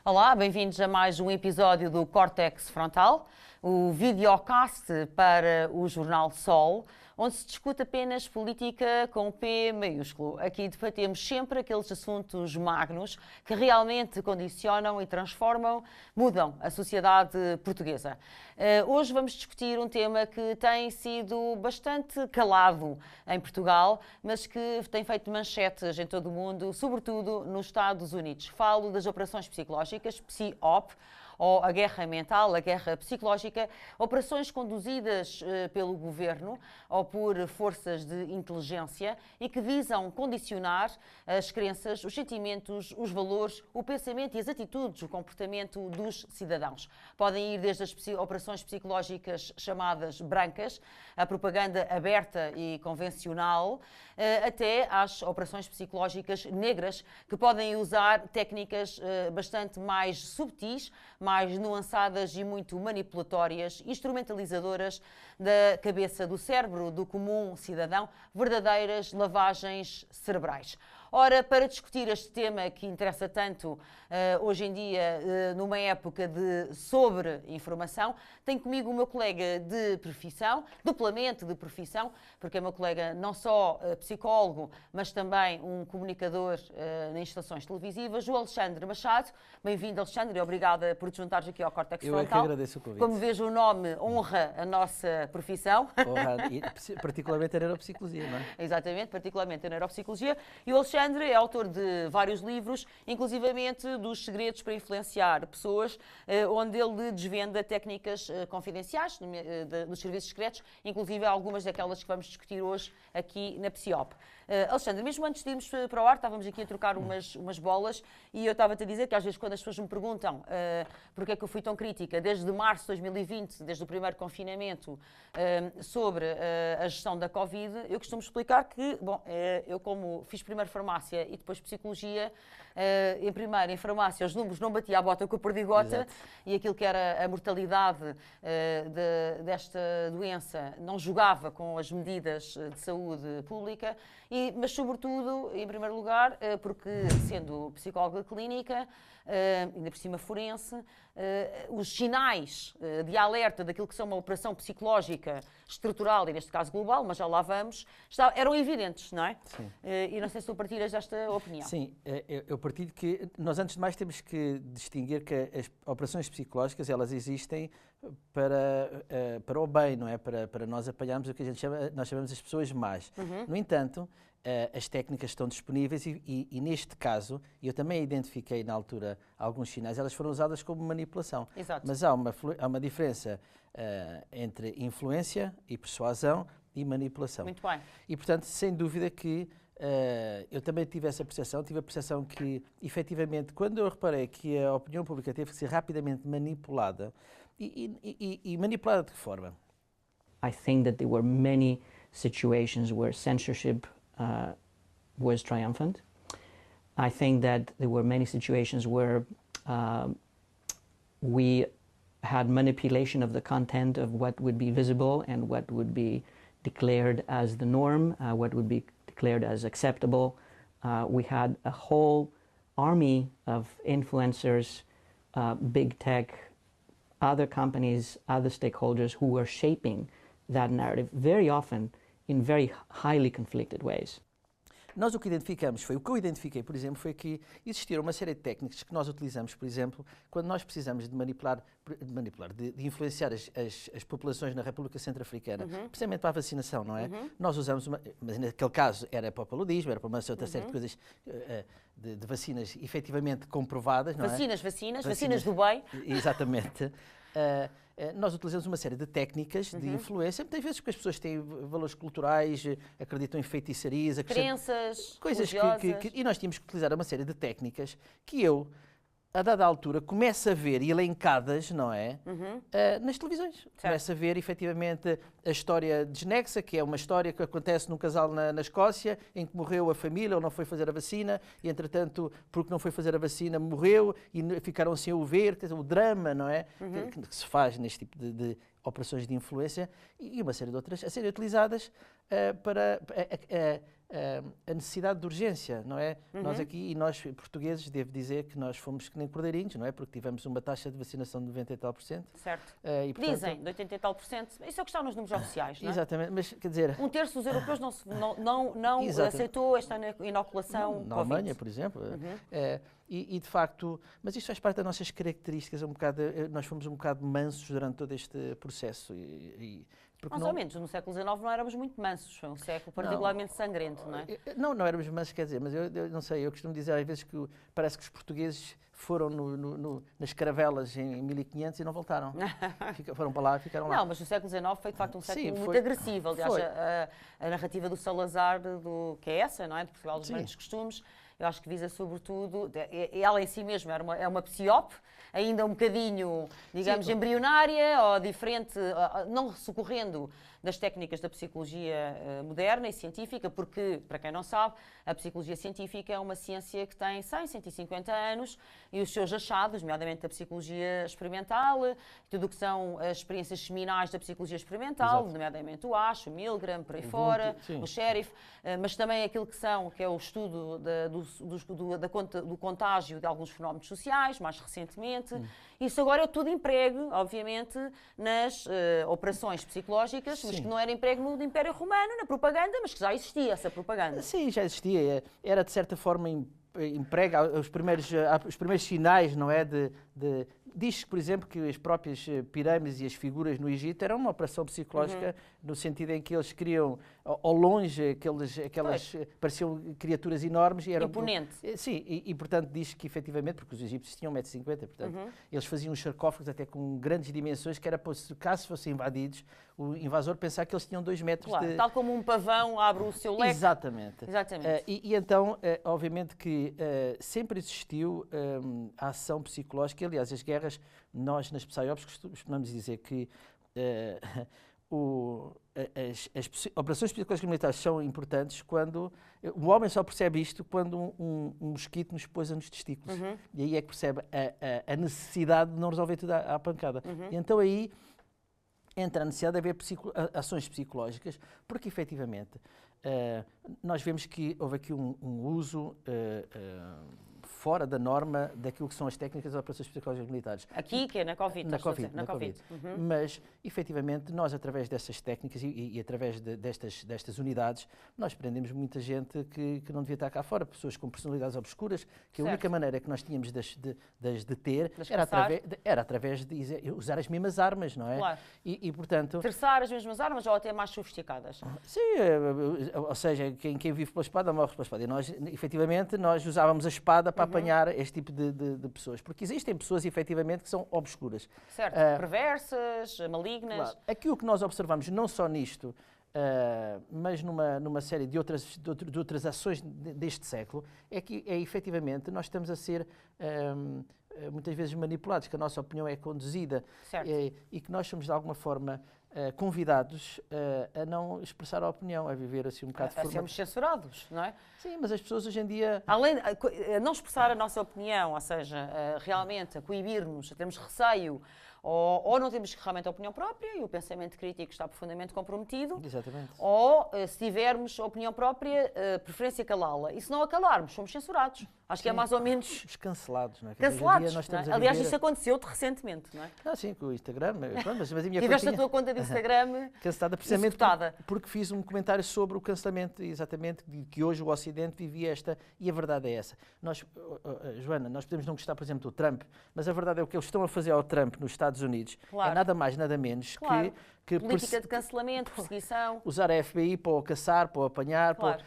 Olá, bem-vindos a mais um episódio do Córtex Frontal, o videocast para o jornal Sol, onde se discute apenas política com P maiúsculo. Aqui debatemos sempre aqueles assuntos magnos que realmente condicionam e transformam, mudam a sociedade portuguesa. Hoje vamos discutir um tema que tem sido bastante calado em Portugal, mas que tem feito manchetes em todo o mundo, sobretudo nos Estados Unidos. Falo das operações psicológicas, PSYOP, ou a guerra mental, a guerra psicológica, operações conduzidas pelo governo ou por forças de inteligência e que visam condicionar as crenças, os sentimentos, os valores, o pensamento e as atitudes, o comportamento dos cidadãos. Podem ir desde as operações psicológicas chamadas brancas, a propaganda aberta e convencional, até às operações psicológicas negras, que podem usar técnicas bastante mais subtis, mais nuançadas e muito manipulatórias, instrumentalizadoras da cabeça do cérebro do comum cidadão, verdadeiras lavagens cerebrais. Ora, para discutir este tema que interessa tanto hoje em dia, numa época de sobre-informação, tenho comigo o meu colega de profissão, duplamente de profissão, porque é meu colega não só psicólogo, mas também um comunicador em instalações televisivas, o Alexandre Machado. Bem-vindo, Alexandre, e obrigada por te juntares aqui ao Córtex Frontal. Eu é que agradeço o convite. Como vejo, o nome honra a nossa profissão. Honra, e particularmente a neuropsicologia, não é? Exatamente, particularmente a neuropsicologia. E o Alexandre é autor de vários livros, inclusivamente dos segredos para influenciar pessoas, onde ele desvenda técnicas confidenciais dos serviços secretos, inclusive algumas daquelas que vamos discutir hoje aqui na PSYOP. Alexandre, mesmo antes de irmos para o ar, estávamos aqui a trocar umas bolas e eu estava-te a dizer que às vezes quando as pessoas me perguntam porque é que eu fui tão crítica desde março de 2020, desde o primeiro confinamento, sobre a gestão da Covid, eu costumo explicar que, bom, eu como fiz primeiro farmácia e depois psicologia, em primeiro em farmácia os números não batia a bota com a perdigota. Exato. E aquilo que era a mortalidade desta doença não jogava com as medidas de saúde pública, mas sobretudo, em primeiro lugar, porque sendo psicóloga clínica, ainda por cima forense, os sinais de alerta daquilo que são uma operação psicológica estrutural, e neste caso global, mas já lá vamos, eram evidentes, não é? Sim. E não sei se tu partilhas desta opinião. Sim, eu partilho que nós antes de mais temos que distinguir que as operações psicológicas, elas existem para o bem, não é? Para nós apanharmos o que nós chamamos as pessoas más. Uhum. No entanto, as técnicas estão disponíveis e neste caso, eu também identifiquei na altura alguns sinais, elas foram usadas como manipulação. Exato. Mas há uma diferença entre influência e persuasão e manipulação. Muito bem. E, portanto, sem dúvida que eu também tive essa percepção, tive a percepção que, efetivamente, quando eu reparei que a opinião pública teve que ser rapidamente manipulada, e manipulada de que forma? I think that there were many situations where censorship was triumphant. I think that there were many situations where we had manipulation of the content of what would be visible and what would be declared as the norm, what would be declared as acceptable. We had a whole army of influencers, big tech, other companies, other stakeholders who were shaping that narrative very often in very highly conflicted ways. Nós o que eu identifiquei, por exemplo, foi que existiram uma série de técnicas que nós utilizamos, por exemplo, quando nós precisamos de influenciar as populações na República Centro-Africana, precisamente para a vacinação, não é? Nós usamos, mas naquele caso era para o paludismo, era para uma outra série de coisas, de vacinas efetivamente comprovadas, não é? Vacinas do bem. Exatamente. Nós utilizamos uma série de técnicas de influência, muitas vezes porque as pessoas têm valores culturais, acreditam em feitiçarias, crenças, coisas e nós tínhamos que utilizar uma série de técnicas que eu, a dada altura, começo a ver elencadas, não é? Nas televisões. Certo. Começo a ver, efetivamente, a história desnexa, que é uma história que acontece num casal na Escócia, em que morreu a família ou não foi fazer a vacina, e, entretanto, porque não foi fazer a vacina, morreu e ficaram sem o ver, quer dizer, o drama, não é? Que se faz neste tipo de operações de influência e uma série de outras a serem utilizadas para a necessidade de urgência, não é? Nós aqui, e nós portugueses, devo dizer que nós fomos que nem cordeirinhos, não é? Porque tivemos uma taxa de vacinação de 90 e tal %. Certo. E, portanto, Dizem, de 80 e tal %. Isso é o que está nos números oficiais, não é? Exatamente, mas quer dizer... Um terço dos europeus não aceitou esta inoculação Na Covid. Alemanha, por exemplo. E de facto, mas isto faz parte das nossas características, nós fomos um bocado mansos durante todo este processo. Mais ou menos, no século XIX não éramos muito mansos, foi um século particularmente sangrento, não é? Não éramos mansos, quer dizer, mas eu não sei, eu costumo dizer às vezes que parece que os portugueses foram nas caravelas em 1500 e não voltaram. Foram para lá e ficaram lá. Não, mas o século XIX foi de facto um século muito agressivo. Aliás, a narrativa do Salazar, que é essa, não é? De Portugal dos grandes costumes, eu acho que visa sobretudo, ela em si mesma é uma psiope, ainda um bocadinho, digamos, embrionária ou diferente, não socorrendo das técnicas da psicologia moderna e científica, porque, para quem não sabe, a psicologia científica é uma ciência que tem 100, 150 anos e os seus achados, nomeadamente da psicologia experimental, tudo o que são as experiências seminais da psicologia experimental, nomeadamente o Asch, o Milgram, por aí fora, o Sheriff, mas também aquilo que é o estudo do contágio de alguns fenómenos sociais, mais recentemente. Isso agora é tudo emprego, obviamente, nas operações psicológicas, mas que não era emprego no Império Romano, na propaganda, mas que já existia essa propaganda. Sim, já existia. Era, de certa forma, emprega os primeiros sinais, não é? Diz-se, por exemplo, que as próprias pirâmides e as figuras no Egito eram uma operação psicológica no sentido em que eles criam ao longe aquelas pareciam criaturas enormes. E eram, imponente. Sim, e portanto diz que efetivamente, porque os egípcios tinham 1,50 m, portanto, eles faziam os sarcófagos até com grandes dimensões, que era para, caso fossem invadidos, o invasor pensar que eles tinham 2 metros de... Tal como um pavão abre o seu leque. Exatamente. E então, obviamente que sempre existiu a ação psicológica, aliás, as guerras, nós nas PSYOPs costumamos dizer que as operações psicológicas militares são importantes quando o homem só percebe isto quando um mosquito nos pousa nos testículos. E aí é que percebe a necessidade de não resolver tudo à pancada. E então aí entra a necessidade de haver ações psicológicas, porque efetivamente nós vemos que houve aqui um uso fora da norma daquilo que são as técnicas de operações psicológicas militares. Aqui, que é na Covid. Na Covid. Mas, efetivamente, nós, através dessas técnicas e através destas unidades, nós prendemos muita gente que não devia estar cá fora, pessoas com personalidades obscuras, que a única maneira que nós tínhamos de as deter era através de usar as mesmas armas, não é? Claro. E portanto... Terçar as mesmas armas ou até mais sofisticadas? Sim, ou seja, quem vive pela espada morre pela espada. E nós, efetivamente, nós usávamos a espada para apanhar este tipo de pessoas. Porque existem pessoas, efetivamente, que são obscuras. Certo, perversas, malignas. Claro. Aquilo que nós observamos, não só nisto, mas numa série de outras ações deste século, é que, efetivamente, nós estamos a ser muitas vezes manipulados, que a nossa opinião é conduzida e que nós somos, de alguma forma, convidados a não expressar a opinião, a viver assim um bocado de forma... sermos censurados, não é? Sim, mas as pessoas hoje em dia... Além de não expressar a nossa opinião, ou seja, realmente a coibir-nos, a termos receio, ou não temos realmente a opinião própria e o pensamento crítico está profundamente comprometido. Exatamente. Ou, se tivermos a opinião própria, preferência calá-la. E se não a calarmos, somos censurados. Acho que é mais ou menos... Os cancelados, não é? Cancelados, não é? Aliás, isso aconteceu-te recentemente, não é? Sim, com o Instagram. Mas a minha tiveste a tua conta de Instagram cancelada precisamente porque fiz um comentário sobre o cancelamento, exatamente, que hoje o Ocidente vivia esta, e a verdade é essa. Joana, nós podemos não gostar, por exemplo, do Trump, mas a verdade é o que eles estão a fazer ao Trump nos Estados Unidos é nada mais, nada menos que política de cancelamento, perseguição. Usar a FBI para o caçar, para o apanhar, para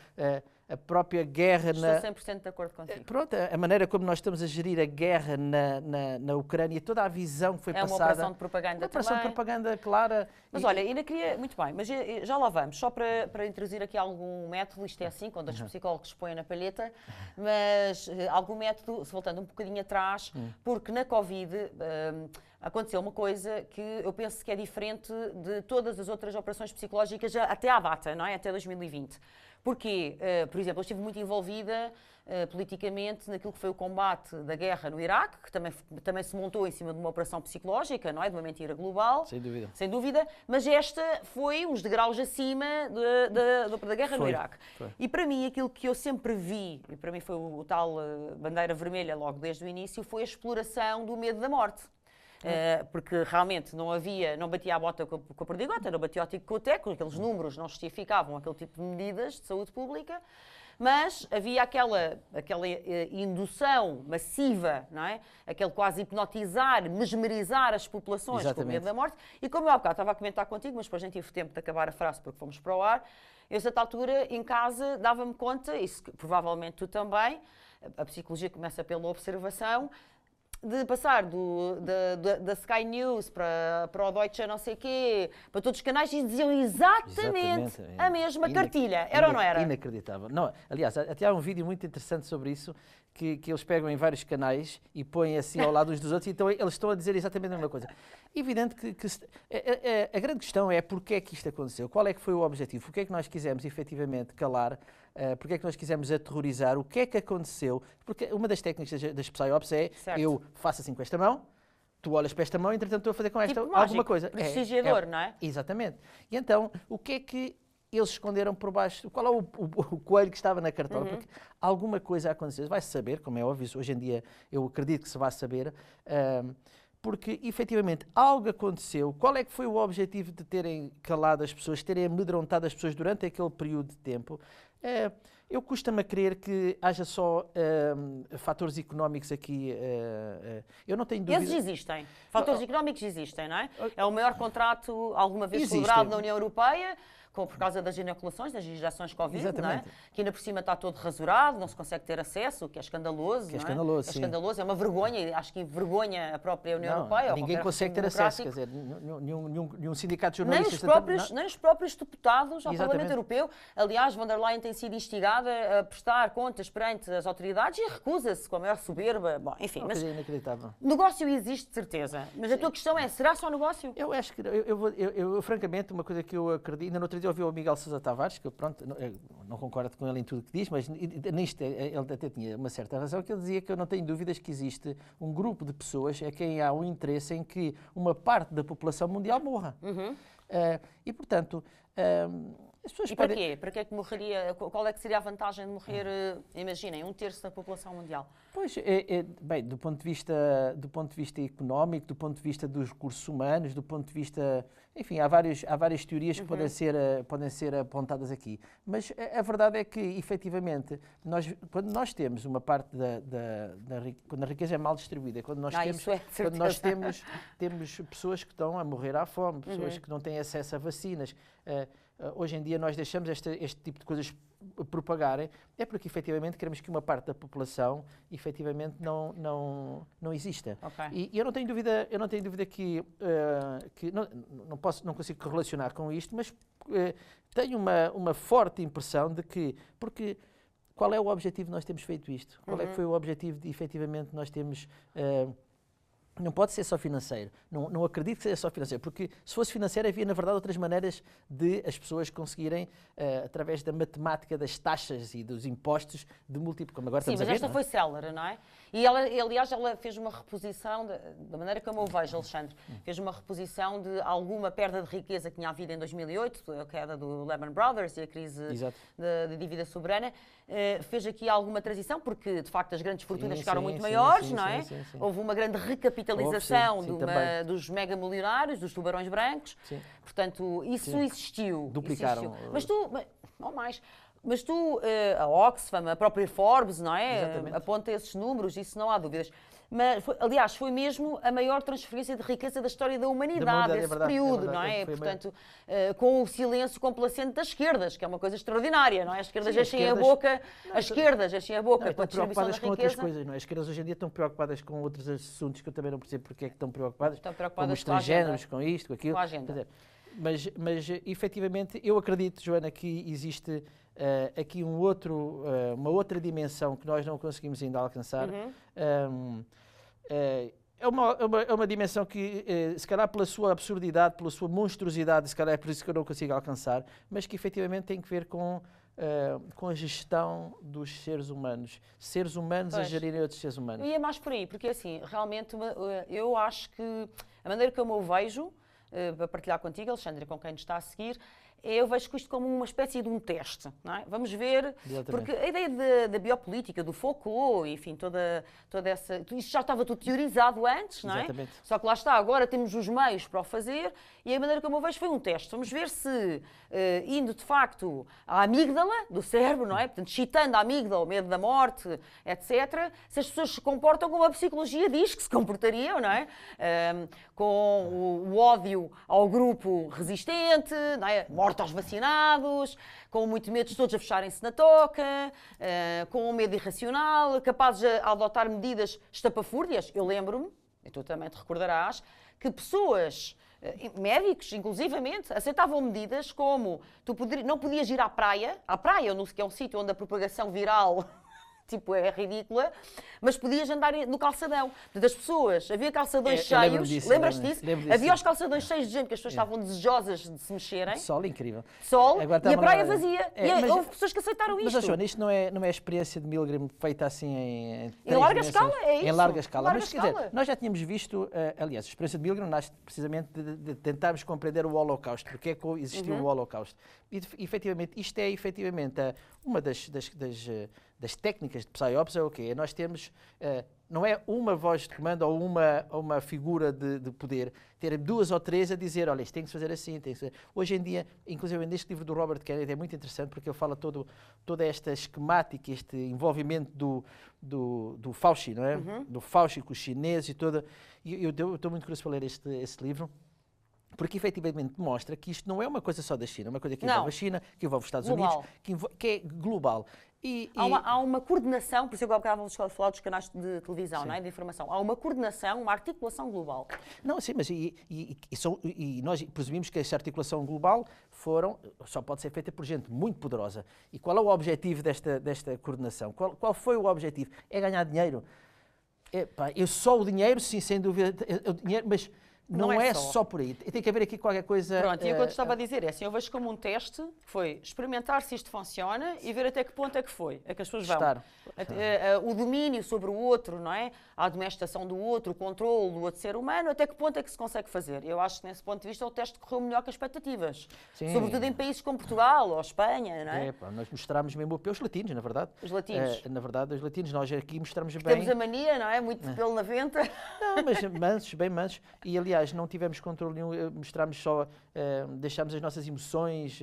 a própria guerra... Estou 100% de acordo contigo. Pronto, a maneira como nós estamos a gerir a guerra na Ucrânia, toda a visão que foi passada... É uma operação de propaganda também. Uma operação de propaganda clara. Mas olha, ainda queria... Muito bem, mas já lá vamos. Só para introduzir aqui algum método, isto é assim, quando os psicólogos põem na palheta, mas algum método, voltando um bocadinho atrás, porque na Covid aconteceu uma coisa que eu penso que é diferente de todas as outras operações psicológicas até à data, não é? Até 2020. Porquê? Por exemplo, eu estive muito envolvida politicamente naquilo que foi o combate da guerra no Iraque, que também se montou em cima de uma operação psicológica, não é? De uma mentira global. Sem dúvida. Sem dúvida, mas esta foi uns degraus acima da guerra no Iraque. Foi. E para mim, aquilo que eu sempre vi, e para mim foi o tal bandeira vermelha logo desde o início, foi a exploração do medo da morte. Porque realmente não batia a bota com a perdigota, não batia o tico com o teco, aqueles números não justificavam aquele tipo de medidas de saúde pública, mas havia aquela indução massiva, não é? Aquele quase hipnotizar, mesmerizar as populações com o medo da morte. E como eu há bocado estava a comentar contigo, mas depois nem tive tempo de acabar a frase porque fomos para o ar, eu, a certa altura, em casa, dava-me conta, isso provavelmente tu também, a psicologia começa pela observação, de passar da Sky News para o Deutsche não sei quê, para todos os canais, e diziam exatamente a mesma cartilha. Era ou não era? Inacreditável. Não, aliás, até há um vídeo muito interessante sobre isso, que eles pegam em vários canais e põem assim ao lado uns dos outros, e então eles estão a dizer exatamente a mesma coisa. Evidente que a grande questão é porque é que isto aconteceu, qual é que foi o objetivo, porque é que nós quisemos efetivamente calar, porque é que nós quisemos aterrorizar, o que é que aconteceu, porque uma das técnicas das PSYOPs é, certo, eu faço assim com esta mão, tu olhas para esta mão e entretanto estou a fazer com esta tipo alguma coisa. Prestigiador, não é? Exatamente. E então, o que é que eles esconderam por baixo? Qual é o coelho que estava na cartola? Porque alguma coisa aconteceu. Vai-se saber, como é óbvio, hoje em dia eu acredito que se vai saber, porque efetivamente algo aconteceu. Qual é que foi o objetivo de terem calado as pessoas, de terem amedrontado as pessoas durante aquele período de tempo? Eu custa-me a crer que haja só fatores económicos aqui. Eu não tenho dúvida. Esses existem. Fatores económicos existem, não é? É o maior contrato alguma vez celebrado na União Europeia, por causa das inoculações, das injeções Covid, não é? Que ainda por cima está todo rasurado, não se consegue ter acesso, o que é escandaloso. É escandaloso, é escandaloso, é uma vergonha, acho que envergonha a própria União Europeia. Ninguém consegue ter acesso, quer dizer, nenhum sindicato de jornalistas. Nem os próprios deputados ao Parlamento Europeu. Aliás, von der Leyen tem sido instigada a prestar contas perante as autoridades e recusa-se com a maior soberba. Bom, enfim, mas é inacreditável. Negócio existe, de certeza. Mas a tua questão é, será só negócio? Eu acho que, francamente, uma coisa que eu acredito, ainda no outro dia ouvi o Miguel Sousa Tavares, que eu, pronto, não concordo com ele em tudo o que diz, mas nisto ele até tinha uma certa razão, que ele dizia que eu não tenho dúvidas que existe um grupo de pessoas a quem há um interesse em que uma parte da população mundial morra. E, portanto, as pessoas para quê? Para que é que morreria? Qual é que seria a vantagem de morrer, imaginem, 1/3 da população mundial? Pois, bem, do ponto de vista económico, do ponto de vista dos recursos humanos, do ponto de vista... Enfim, há várias teorias que podem ser apontadas aqui. Mas a verdade é que, efetivamente, quando nós temos uma parte quando a riqueza é mal distribuída, quando nós temos pessoas que estão a morrer à fome, pessoas que não têm acesso a vacinas, hoje em dia nós deixamos este tipo de coisas propagarem, é porque efetivamente queremos que uma parte da população efetivamente não exista. Okay. E eu não tenho dúvida que não consigo correlacionar com isto, mas tenho uma forte impressão de que, porque qual é o objetivo de nós termos feito isto? Qual é que foi o objetivo de efetivamente nós termos... Não pode ser só financeiro. Não acredito que seja só financeiro, porque se fosse financeiro havia, na verdade, outras maneiras de as pessoas conseguirem, através da matemática das taxas e dos impostos, de multiplicar. Como agora estamos a ver, esta foi célere, não é? E aliás, ela fez uma reposição, da maneira como eu vejo, Alexandre, fez uma reposição de alguma perda de riqueza que tinha havido em 2008, a queda do Lehman Brothers e a crise de dívida soberana. Fez aqui alguma transição, porque, de facto, as grandes fortunas ficaram muito maiores, não é? Sim. Houve uma grande recapitalização dos mega-milionários, dos tubarões brancos. Sim. Portanto, isso existiu. Duplicaram. Mas tu, a Oxfam, a própria Forbes, não é? Exatamente. Aponta esses números, isso não há dúvidas. Mas, aliás, foi mesmo a maior transferência de riqueza da história da humanidade, esse período, não é? Portanto, com o silêncio complacente das esquerdas, que é uma coisa extraordinária, não é? As esquerdas enchem a boca, com a distribuição da riqueza. Com outras coisas, não é? As esquerdas hoje em dia estão preocupadas com outros assuntos que eu também não percebo porque é que estão preocupadas. Como os transgéneros, com isto, com aquilo. Com a agenda. Mas efetivamente, eu acredito, Joana, que existe aqui uma outra dimensão que nós não conseguimos ainda alcançar. é uma dimensão que, se calhar pela sua absurdidade, pela sua monstruosidade, se calhar é por isso que eu não consigo alcançar, mas que efetivamente tem que ver com a gestão dos seres humanos. Seres humanos a gerirem outros seres humanos. Eu ia mais por aí, porque assim, realmente eu acho que a maneira como eu vejo, para partilhar contigo, Alexandre, com quem nos está a seguir, eu vejo isto como uma espécie de um teste, não é? Vamos ver, Exatamente. porque a ideia da biopolítica, do Foucault, enfim, toda essa... Isto já estava tudo teorizado antes, não é? Exatamente. Só que lá está, agora temos os meios para o fazer e a maneira como eu vejo foi um teste. Vamos ver se, indo de facto à amígdala do cérebro, não é? Portanto, excitando a amígdala, o medo da morte, etc., se as pessoas se comportam como a psicologia diz que se comportariam, não é? Com o ódio ao grupo resistente, não é? Morte aos vacinados, com muito medo de todos a fecharem-se na toca, com um medo irracional, capazes de adotar medidas estapafúrdias. Eu lembro-me, e tu também te recordarás, que pessoas, médicos inclusivamente, aceitavam medidas como não podias ir à praia, que é um sítio onde a propagação viral tipo, é ridícula, mas podias andar no calçadão. Portanto, as pessoas, havia calçadões cheios, lembras-te disso? Havia os calçadões cheios de gente, que as pessoas estavam desejosas de se mexerem. Sol incrível. Sol, e a praia vazia. E houve pessoas que aceitaram isto. Mas, Joana, isto não é a experiência de Milgram feita assim em larga escala, é isso. Em larga escala. Larga mas, escala. Quer dizer, nós já tínhamos visto, aliás, a experiência de Milgram nasce precisamente de tentarmos compreender o Holocausto, porque é que existiu o Holocausto. E, efetivamente, isto é, efetivamente, uma das técnicas de PsyOps é o quê? Nós temos, não é uma voz de comando ou uma figura de poder, ter duas ou três a dizer, olha, isto tem que se fazer assim, tem que se fazer. Hoje em dia, inclusive neste livro do Robert Kennedy, é muito interessante porque ele fala toda esta esquemática, este envolvimento do Fauci, não é? Do Fauci com os chineses e toda. E eu estou muito curioso para ler este livro, porque efetivamente mostra que isto não é uma coisa só da China, é uma coisa que envolve a China, que envolve os Estados Global. Unidos, que é global. Há uma coordenação, por isso eu estávamos a falar dos canais de televisão, não é? De informação. Há uma coordenação, uma articulação global. Não, sim, mas e nós presumimos que essa articulação global só pode ser feita por gente muito poderosa. E qual é o objetivo desta coordenação? Qual foi o objetivo? É ganhar dinheiro. O dinheiro, sim, sem dúvida, mas não é só por aí. Tem que haver aqui qualquer coisa... Pronto, e o que eu te estava a dizer é assim, eu vejo como um teste, que foi experimentar se isto funciona e ver até que ponto é que foi, é que as pessoas vão. O domínio sobre o outro, não é? A admoestação do outro, o controle do outro ser humano, até que ponto é que se consegue fazer? Eu acho que nesse ponto de vista o teste correu melhor que as expectativas. Sim. Sobretudo em países como Portugal ou Espanha, não é? Nós mostramos mesmo os latinos, na verdade. Os latinos. Na verdade, os latinos, nós aqui mostramos bem... Temos a mania, não é? Muito pelo na venta. Não, mas mansos, bem mansos. E, aliás, não tivemos controle nenhum, mostramos só, deixámos as nossas emoções,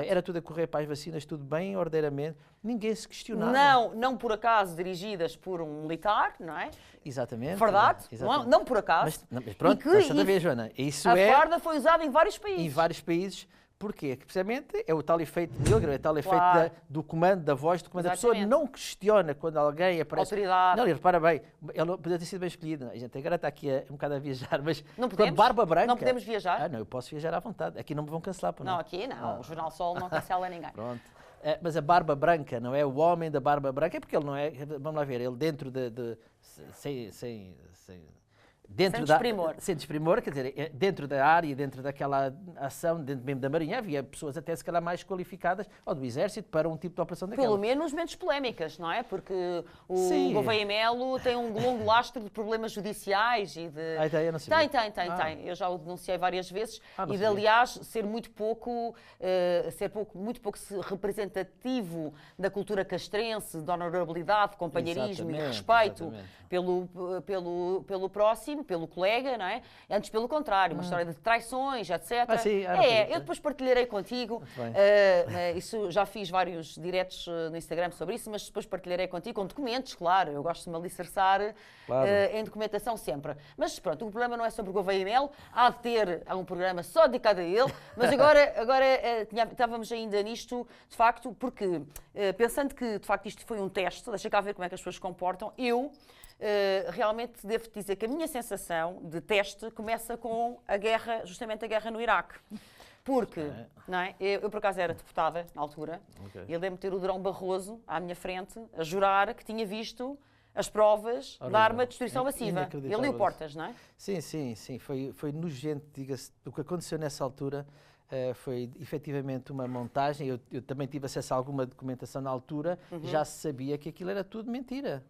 era tudo a correr para as vacinas, tudo bem, ordeiramente, ninguém se questionava. Não por acaso dirigidas por um militar, não é? Exatamente. Verdade, exatamente. Não por acaso. Mas pronto, estás a ver, Joana, isso a farda foi usada em vários países. Em vários países. Porquê? Que precisamente é o tal efeito de Milgram, é o tal efeito do comando, da voz, do comando. Exatamente. A pessoa não questiona quando alguém aparece. Autoridade. Não, repara bem, ela podia ter sido bem escolhida. A gente agora está aqui um bocado a viajar, mas não com podemos? a barba branca... Não podemos viajar? Não, eu posso viajar à vontade. Aqui não me vão cancelar. Não, aqui não. O Jornal Sol não cancela ninguém. Pronto. Mas a barba branca, não é? O homem da barba branca, é porque ele não é... Vamos lá ver, ele dentro sem desprimor, quer dizer, dentro da área, dentro daquela ação, dentro mesmo da Marinha, havia pessoas até se calhar mais qualificadas, ou do Exército, para um tipo de operação daquela. Pelo menos menos polémicas, não é? Porque o Gouveia Melo tem um longo lastro de problemas judiciais e de... eu não sabia. Tem. Eu já o denunciei várias vezes e de, aliás, ser muito pouco representativo da cultura castrense, de honorabilidade, de companheirismo e de respeito pelo próximo, pelo colega, não é? Antes, pelo contrário, uma história de traições, etc. Eu depois partilharei contigo. Isso, já fiz vários diretos no Instagram sobre isso, mas depois partilharei contigo com documentos, claro. Eu gosto de me alicerçar em documentação sempre. Mas pronto, o problema não é sobre o Gouveia Melo. Há de ter um programa só dedicado a ele, mas agora estávamos ainda nisto, de facto, porque pensando que, de facto, isto foi um teste, deixa cá ver como é que as pessoas se comportam, realmente devo dizer que a minha sensação de teste começa com justamente a guerra no Iraque. Porque, não é? Eu por acaso era deputada na altura, e eu lembro-me de ter o Durão Barroso à minha frente a jurar que tinha visto as provas da Horrível. arma de destruição massiva. Inacreditável Ele e o isso. Portas, não é? Sim. Foi nojento, diga-se. O que aconteceu nessa altura foi efetivamente uma montagem. Eu também tive acesso a alguma documentação na altura, já se sabia que aquilo era tudo mentira.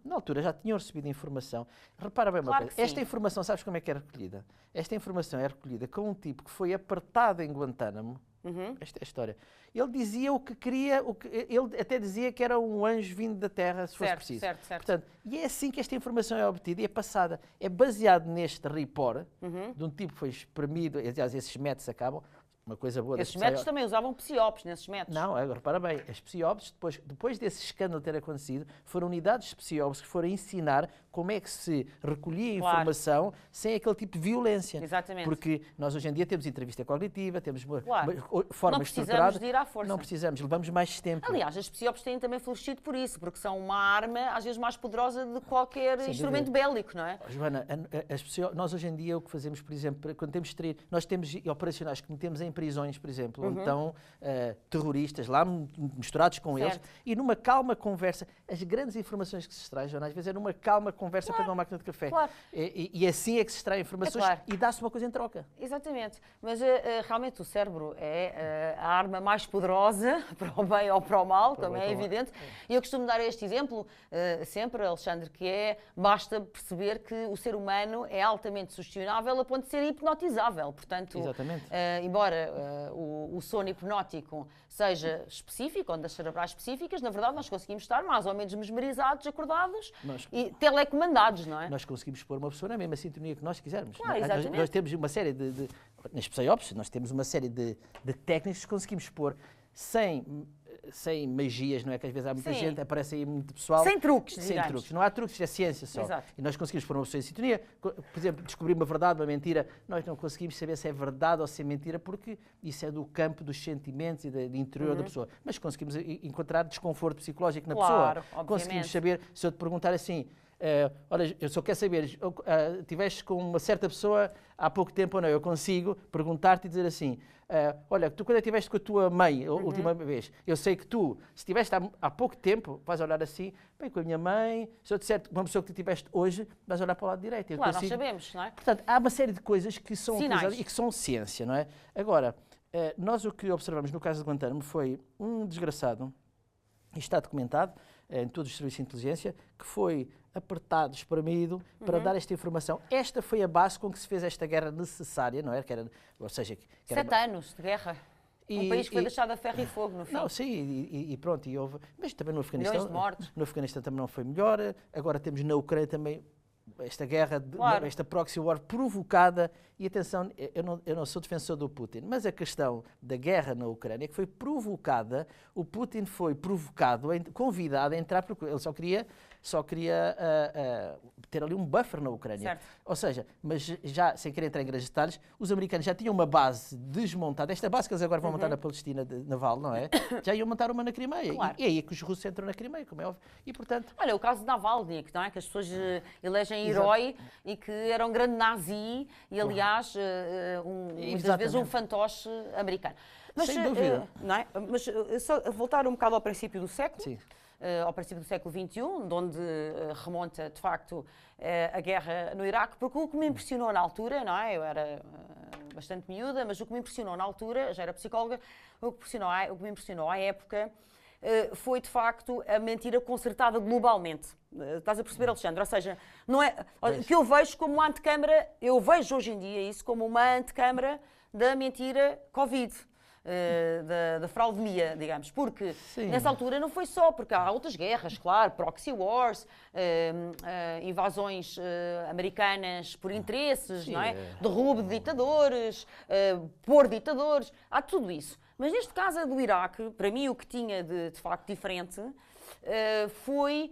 Na altura já tinham recebido informação. Repara bem uma Claro coisa, que sim. esta informação, sabes como é que é recolhida? Esta informação é recolhida com um tipo que foi apertado em Guantánamo. Esta é a história. Ele dizia o que queria, ele até dizia que era um anjo vindo da terra, se fosse preciso. Certo. Portanto, e é assim que esta informação é obtida e é passada. É baseado neste report de um tipo que foi espremido, aliás, esses métodos acabam, uma coisa boa Esses das métodos também usavam psiopes nesses métodos. Não, agora repara bem, as psiopses, depois desse escândalo ter acontecido, foram unidades de psiopses que foram ensinar como é que se recolhia informação sem aquele tipo de violência. Exatamente. Porque nós hoje em dia temos entrevista cognitiva, temos uma Não forma precisamos estruturada. de ir à força. Não precisamos, levamos mais tempo. Aliás, as psiopes têm também florescido por isso, porque são uma arma, às vezes, mais poderosa de qualquer Sem instrumento dúvida. bélico, não é? Joana, nós hoje em dia o que fazemos, por exemplo, quando temos nós temos operacionais que metemos em prisões, por exemplo, onde estão terroristas lá misturados com eles, e numa calma conversa, as grandes informações que se extraem, Joana, às vezes é numa calma conversa para uma máquina de café. Claro. E assim é que se extraem informações e dá-se uma coisa em troca. Exatamente. Mas realmente o cérebro é a arma mais poderosa para o bem ou para o mal, como é evidente. E eu costumo dar este exemplo sempre, Alexandre, que basta perceber que o ser humano é altamente sugestionável a ponto de ser hipnotizável. Portanto, embora o sono hipnótico seja específico, ondas cerebrais específicas, na verdade nós conseguimos estar mais ou menos mesmerizados, acordados e telecomandados, não é? Nós conseguimos pôr uma pessoa na mesma sintonia que nós quisermos. Claro, exatamente. Nós temos uma série nas psiopses, nós temos uma série de técnicas que conseguimos pôr sem magias, não é? Que às vezes há muita gente, aparece aí muito pessoal. Sem truques, Sem digamos. truques. Não há truques, é ciência só. Exato. E nós conseguimos pôr uma pessoa em sintonia. Por exemplo, descobrir uma verdade, uma mentira. Nós não conseguimos saber se é verdade ou se é mentira, porque isso é do campo dos sentimentos e do interior da pessoa. Mas conseguimos encontrar desconforto psicológico na pessoa. Obviamente. Conseguimos saber, se eu te perguntar assim, olha, eu só quero saber, estiveste com uma certa pessoa há pouco tempo ou não, eu consigo perguntar-te e dizer assim, olha, tu quando estiveste com a tua mãe, a última vez, eu sei que tu, se estiveste há pouco tempo, vais olhar assim, bem, com a minha mãe, se eu disser uma pessoa que tu tiveste hoje, vais olhar para o lado direito. Claro, nós sabemos, não é? Portanto, há uma série de coisas que são Sinais. utilizadas e que são ciência, não é? Agora, nós o que observamos no caso de Guantánamo foi um desgraçado, e está documentado em todos os serviços de inteligência, que foi apertado, espremido, para dar esta informação. Esta foi a base com que se fez esta guerra necessária, não é? Ou seja, 7 anos de guerra. Um país que foi deixado a ferro e fogo, no fim. Não, sim, e pronto, e houve... Mas também no Afeganistão... Milhões de mortos. No Afeganistão também não foi melhor. Agora temos na Ucrânia também esta guerra, esta proxy war provocada, e atenção, eu não sou defensor do Putin, mas a questão da guerra na Ucrânia que foi provocada, o Putin foi provocado, convidado a entrar, porque ele só queria ter ali um buffer na Ucrânia. Certo. Ou seja, mas já, sem querer entrar em grandes detalhes, os americanos já tinham uma base desmontada, esta base que eles agora vão montar na Palestina naval, não é? Já iam montar uma na Crimeia. Claro. E é aí que os russos entram na Crimeia, como é óbvio. E, portanto... Olha, o caso de Navalny, não é? Que as pessoas elegem herói e que era um grande nazi e, aliás, muitas vezes um fantoche americano. Mas, sem dúvida. Não é? Mas só voltar um bocado ao princípio do século. Sim. Ao princípio do século XXI, de onde remonta, de facto, a guerra no Iraque, porque o que me impressionou na altura, não é? Eu era bastante miúda, mas o que me impressionou na altura, já era psicóloga, o que me impressionou à época foi, de facto, a mentira concertada globalmente. Estás a perceber, Alexandre? Ou seja, não é, o que eu vejo como uma antecâmara, eu vejo hoje em dia isso como uma antecâmara da mentira Covid. Da fraudemia, digamos, porque nessa altura não foi só, porque há outras guerras, claro, proxy wars, invasões americanas por interesses, não é? Derrubo de ditadores, pôr ditadores, há tudo isso. Mas neste caso do Iraque, para mim o que tinha de facto diferente foi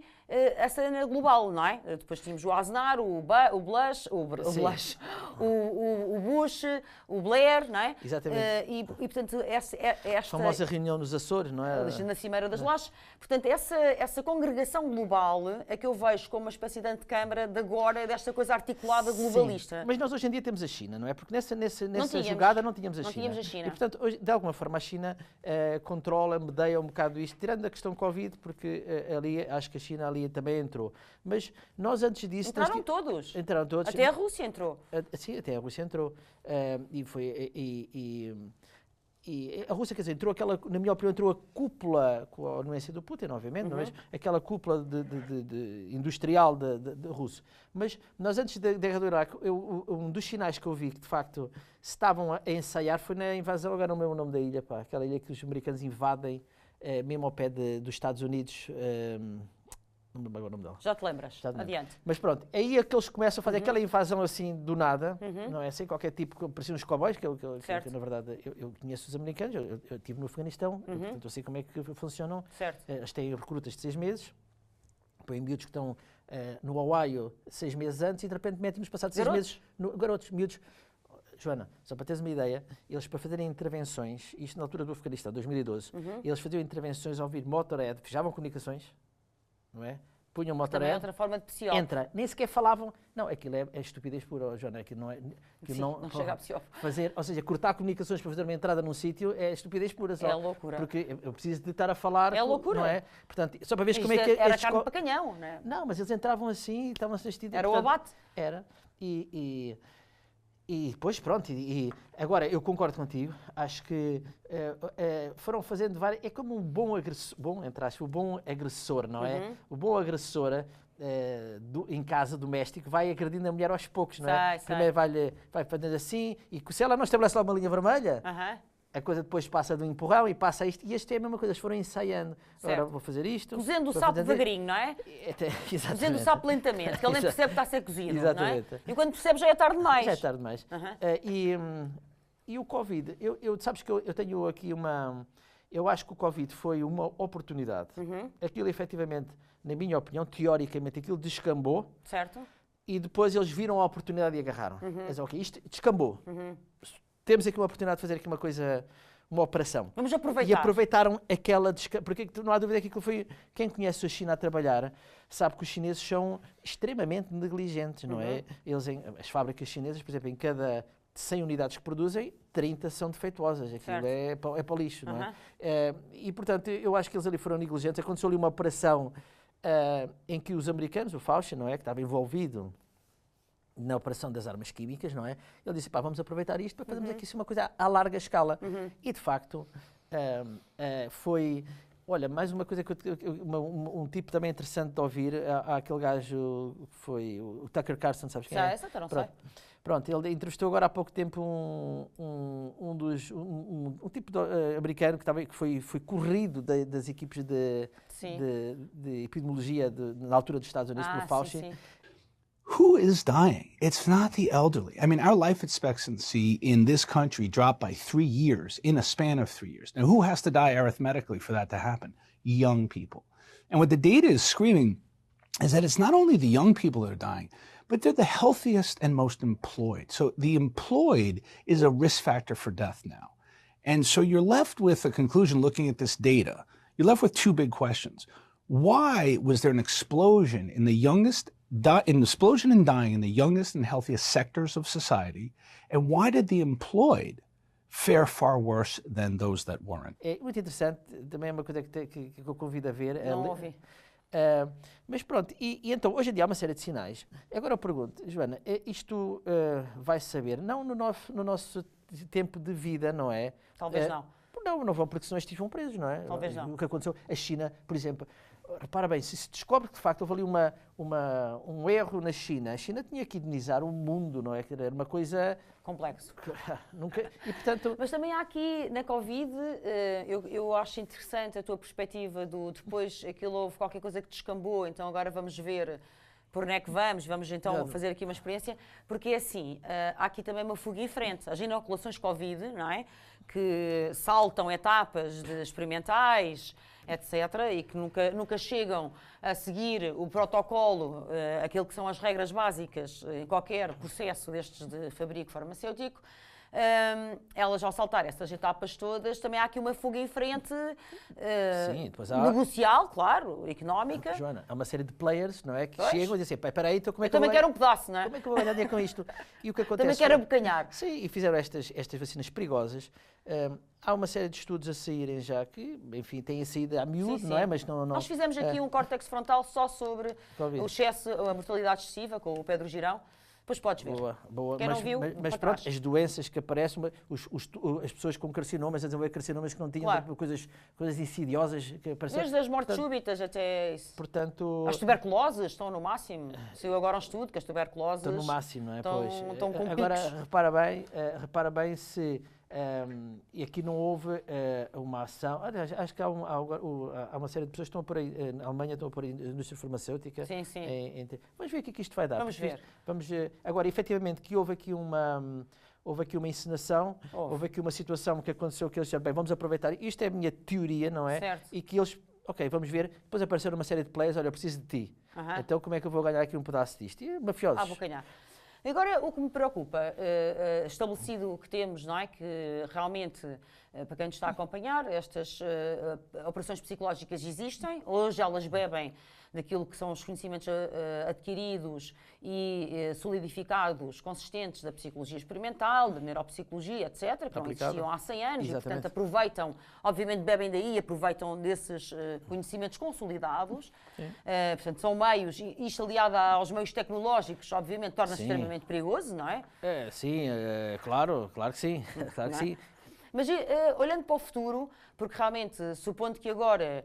a cena global, não é? Depois tínhamos o Aznar, o Bush, o Blair, não é? Exatamente. E portanto, esta... A famosa reunião nos Açores, não é? Na Cimeira das Lajes. Portanto, essa congregação global é que eu vejo como uma espécie de antecâmara de agora, desta coisa articulada globalista. Sim, mas nós hoje em dia temos a China, não é? Porque nessa jogada não tínhamos a China. Não tínhamos a China. E, portanto, hoje, de alguma forma, a China controla, medeia um bocado isto, tirando a questão Covid, porque ali, acho que a China ali Itália também entrou. Mas nós antes disso... Entraram todos. Entraram todos. Até a Rússia entrou. Sim, até a Rússia entrou. E a Rússia, quer dizer, entrou aquela, na minha opinião, entrou a cúpula, com a anuência do Putin, obviamente, mas aquela cúpula industrial de russo. Mas nós, antes da guerra do Iraque, um dos sinais que eu vi que, de facto, se estavam a ensaiar foi na invasão, agora não lembro o nome da ilha, pá, aquela ilha que os americanos invadem, mesmo ao pé dos Estados Unidos. Não me lembro agora o nome dela. Já te lembras? Adiante. Mas pronto, aí é que eles começam a fazer aquela invasão assim do nada, não é? Sem qualquer tipo, pareciam uns cowboys, que na verdade eu conheço os americanos, eu estive no Afeganistão, portanto eu sei como é que funcionam. Certo. Eles têm recrutas de 6 meses, põem miúdos que estão no Ohio 6 meses antes e de repente metem-nos passados 6 meses. Garotos, miúdos. Joana, só para teres uma ideia, eles para fazerem intervenções, isto na altura do Afeganistão, 2012, eles faziam intervenções ao ouvir Motorhead, fechavam comunicações, não é? Punham o Motorhead. Também é outra forma de psiop. Entra, nem sequer falavam. Não, aquilo é estupidez pura, Joana. Aquilo não é. Sim, não chega a psiop. Fazer, ou seja, cortar comunicações para fazer uma entrada num sítio é estupidez pura. Só, é loucura. Porque eu preciso de estar a falar. É loucura. Não é? Portanto, só para ver como é que. Era carne para canhão, não é? Não, mas eles entravam assim e estavam assistindo. Era portanto, o abate? Era. E depois, pronto, agora eu concordo contigo, acho que foram fazendo várias. É como um bom agressor, entre aspas, o bom agressor, não é? O bom agressor em casa, doméstico, vai agredindo a mulher aos poucos, não é? Primeiro vai fazendo assim, e se ela não estabelece lá uma linha vermelha. A coisa depois passa do empurrão e passa isto. E este é a mesma coisa, eles foram ensaiando. Certo. Agora vou fazer isto. Cozendo o sapo devagarinho, não é? Exatamente. Cozendo o sapo lentamente, que ele nem percebe que está a ser cozido. Exatamente. Não é? E quando percebe já é tarde demais. Já é tarde demais. E o Covid, sabes que eu tenho aqui uma... Eu acho que o Covid foi uma oportunidade. Aquilo, efetivamente, na minha opinião, teoricamente, aquilo descambou. Certo. E depois eles viram a oportunidade e agarraram. Mas, ok, isto descambou. Temos aqui uma oportunidade de fazer aqui uma coisa, uma operação. Vamos aproveitar. E aproveitaram aquela... Porque não há dúvida que aquilo foi... Quem conhece a China a trabalhar sabe que os chineses são extremamente negligentes, não é? As fábricas chinesas, por exemplo, em cada 100 unidades que produzem, 30 são defeituosas. Aquilo é para o lixo, não é? E, portanto, eu acho que eles ali foram negligentes. Aconteceu ali uma operação em que os americanos, o Fauci, não é? Que estava envolvido na operação das armas químicas, não é? Ele disse, pá, vamos aproveitar isto para fazermos aqui uma coisa à larga escala. E, de facto, foi... Olha, mais uma coisa que um tipo também interessante de ouvir, há aquele gajo que foi o Tucker Carlson, sabes quem é? Não sei. Pronto, ele entrevistou agora há pouco tempo um tipo americano que foi corrido das equipes de epidemiologia na altura dos Estados Unidos pelo Fauci. Sim. Who is dying? It's not the elderly. I mean, our life expectancy in this country dropped by 3 years in a span of 3 years. Now, who has to die arithmetically for that to happen? Young people. And what the data is screaming is that it's not only the young people that are dying, but they're the healthiest and most employed. So the employed is a risk factor for death now. And so you're left with a conclusion looking at this data. You're left with two big questions. Why was there an explosion in the youngest explosion in dying in the youngest and healthiest sectors of society, and why did the employed fare far worse than those that weren't? É muito interessante, também é uma coisa que eu convido a ver. Não ouvi. Mas pronto, e então, hoje em dia há uma série de sinais. Agora eu pergunto, Joana, isto vai saber, não no nosso tempo de vida, não é? Talvez não. Não vão, porque senão estes vão presos, não é? Talvez não. O que aconteceu, a China, por exemplo, repara bem, se descobre que de facto houve ali um erro na China, a China tinha que indenizar o mundo, não é? Era uma coisa... Complexo. E, portanto... Mas também há aqui, na Covid, eu acho interessante a tua perspectiva do depois aquilo houve qualquer coisa que descambou, então agora vamos ver por onde é que vamos então fazer aqui uma experiência, porque é assim, há aqui também uma fuga em frente. As inoculações Covid, não é? Que saltam etapas experimentais, etc., e que nunca chegam a seguir o protocolo, aquilo que são as regras básicas em qualquer processo destes de fabrico farmacêutico, elas ao saltar essas etapas todas, também há aqui uma fuga em frente Sim, depois há- negocial, claro, económica. Joana, há uma série de players, não é? Que Pois. chegam e dizem assim, espera aí, então como é Eu que eu também vou quero ganhar- um pedaço, não é? Como é que eu vou ganhar dinheiro com isto? E o que acontece... Também quero abocanhar. Sim, e fizeram estas vacinas perigosas. Há uma série de estudos a saírem já que, enfim, têm saído a miúdo, Sim, não é? sim. Mas não... Nós fizemos aqui um córtex frontal só sobre Covid. o excesso, a mortalidade excessiva, com o Pedro Girão. Depois podes ver. Boa, boa. Quem não viu, mas para pronto, trás. as doenças que aparecem, as pessoas com carcinomas, a desenvolver carcinomas que não tinham Claro. coisas insidiosas que apareceram. Desde as mortes súbitas até isso. Portanto, As tuberculoses estão no máximo. Saiu agora um estudo que as tuberculoses estão no máximo, não é? estão com Agora, picos. repara bem se... e aqui não houve uma ação. Aliás, acho que há uma série de pessoas que estão a pôr aí, na Alemanha estão a pôr aí indústria farmacêutica. Sim, sim. Vamos ver o que é que isto vai dar. Vamos porque ver. Agora, efetivamente, que houve aqui uma encenação, houve aqui uma situação que aconteceu que eles disseram, bem, vamos aproveitar. Isto é a minha teoria, não é? Certo. E que eles, ok, vamos ver. Depois apareceram uma série de players, olha, eu preciso de ti. Aham. Então como é que eu vou ganhar aqui um pedaço disto? E mafiosos. Abocanhar. Agora, o que me preocupa, estabelecido que temos, não é? Que realmente, para quem nos está a acompanhar, estas operações psicológicas existem. Hoje elas bebem daquilo que são os conhecimentos adquiridos e solidificados, consistentes da psicologia experimental, da neuropsicologia, etc., que não existiam há 100 anos. Exatamente. E, portanto, aproveitam, obviamente bebem daí, aproveitam desses conhecimentos consolidados. Portanto, são meios, e isto aliado aos meios tecnológicos, obviamente, torna-se Sim. extremamente perigoso, não é? Sim, claro que sim. Claro que Não é? sim. Mas olhando para o futuro, porque realmente, supondo que agora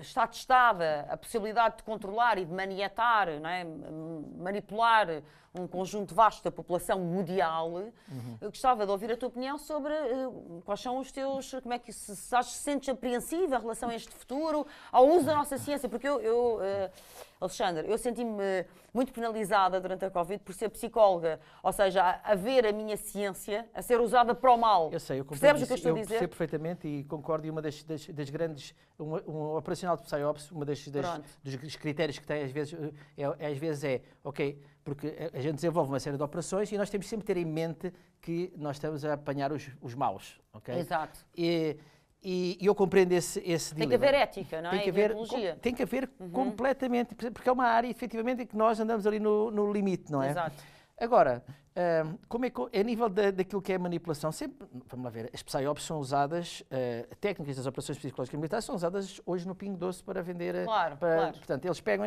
está testada a possibilidade de controlar e de maniatar, não é? Manipular um conjunto vasto da população mundial, eu gostava de ouvir a tua opinião sobre quais são os teus, como é que se sentes apreensiva em relação a este futuro, ao uso da nossa ciência, porque Alexandre, eu senti-me muito penalizada durante a Covid por ser psicóloga, ou seja, a ver a minha ciência a ser usada para o mal. Eu sei, eu compreendo Percebes o que eu isso, estou a eu dizer? percebo perfeitamente e concordo. E uma das grandes, um operacional de PsyOps, dos critérios que tem às vezes é, ok, porque a gente desenvolve uma série de operações e nós temos sempre de ter em mente que nós estamos a apanhar os maus, ok? Exato. E eu compreendo esse Tem dilema. que haver ética, não é? Tem que haver completamente, porque é uma área, efetivamente, em que nós andamos ali no limite, não é? Exato. Agora, como é que, a nível daquilo que é manipulação, sempre, vamos lá ver, as PsyOps são usadas, técnicas das operações psicológicas militares são usadas hoje no Pingo Doce para vender. Claro. Portanto, eles pegam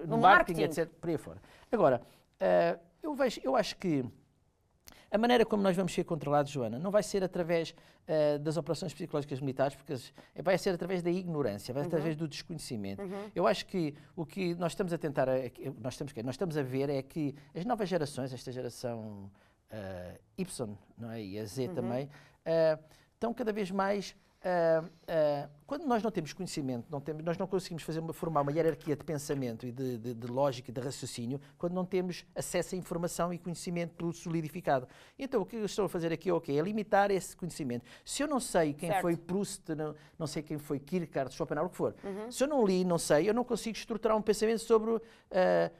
no marketing, etc., por aí fora. Agora, eu acho que a maneira como nós vamos ser controlados, Joana, não vai ser através das operações psicológicas militares, porque vai ser através da ignorância, vai ser através do desconhecimento. Eu acho que o que nós estamos a tentar, nós estamos a ver é que as novas gerações, esta geração Y, não é? E a Z também, estão cada vez mais... quando nós não temos conhecimento, nós não conseguimos formar uma hierarquia de pensamento e de lógica e de raciocínio quando não temos acesso a informação e conhecimento solidificado. Então o que eu estou a fazer aqui é limitar esse conhecimento. Se eu não sei quem foi Proust, não sei quem foi Kierkegaard, Schopenhauer, o que for, se eu não li, não sei, eu não consigo estruturar um pensamento sobre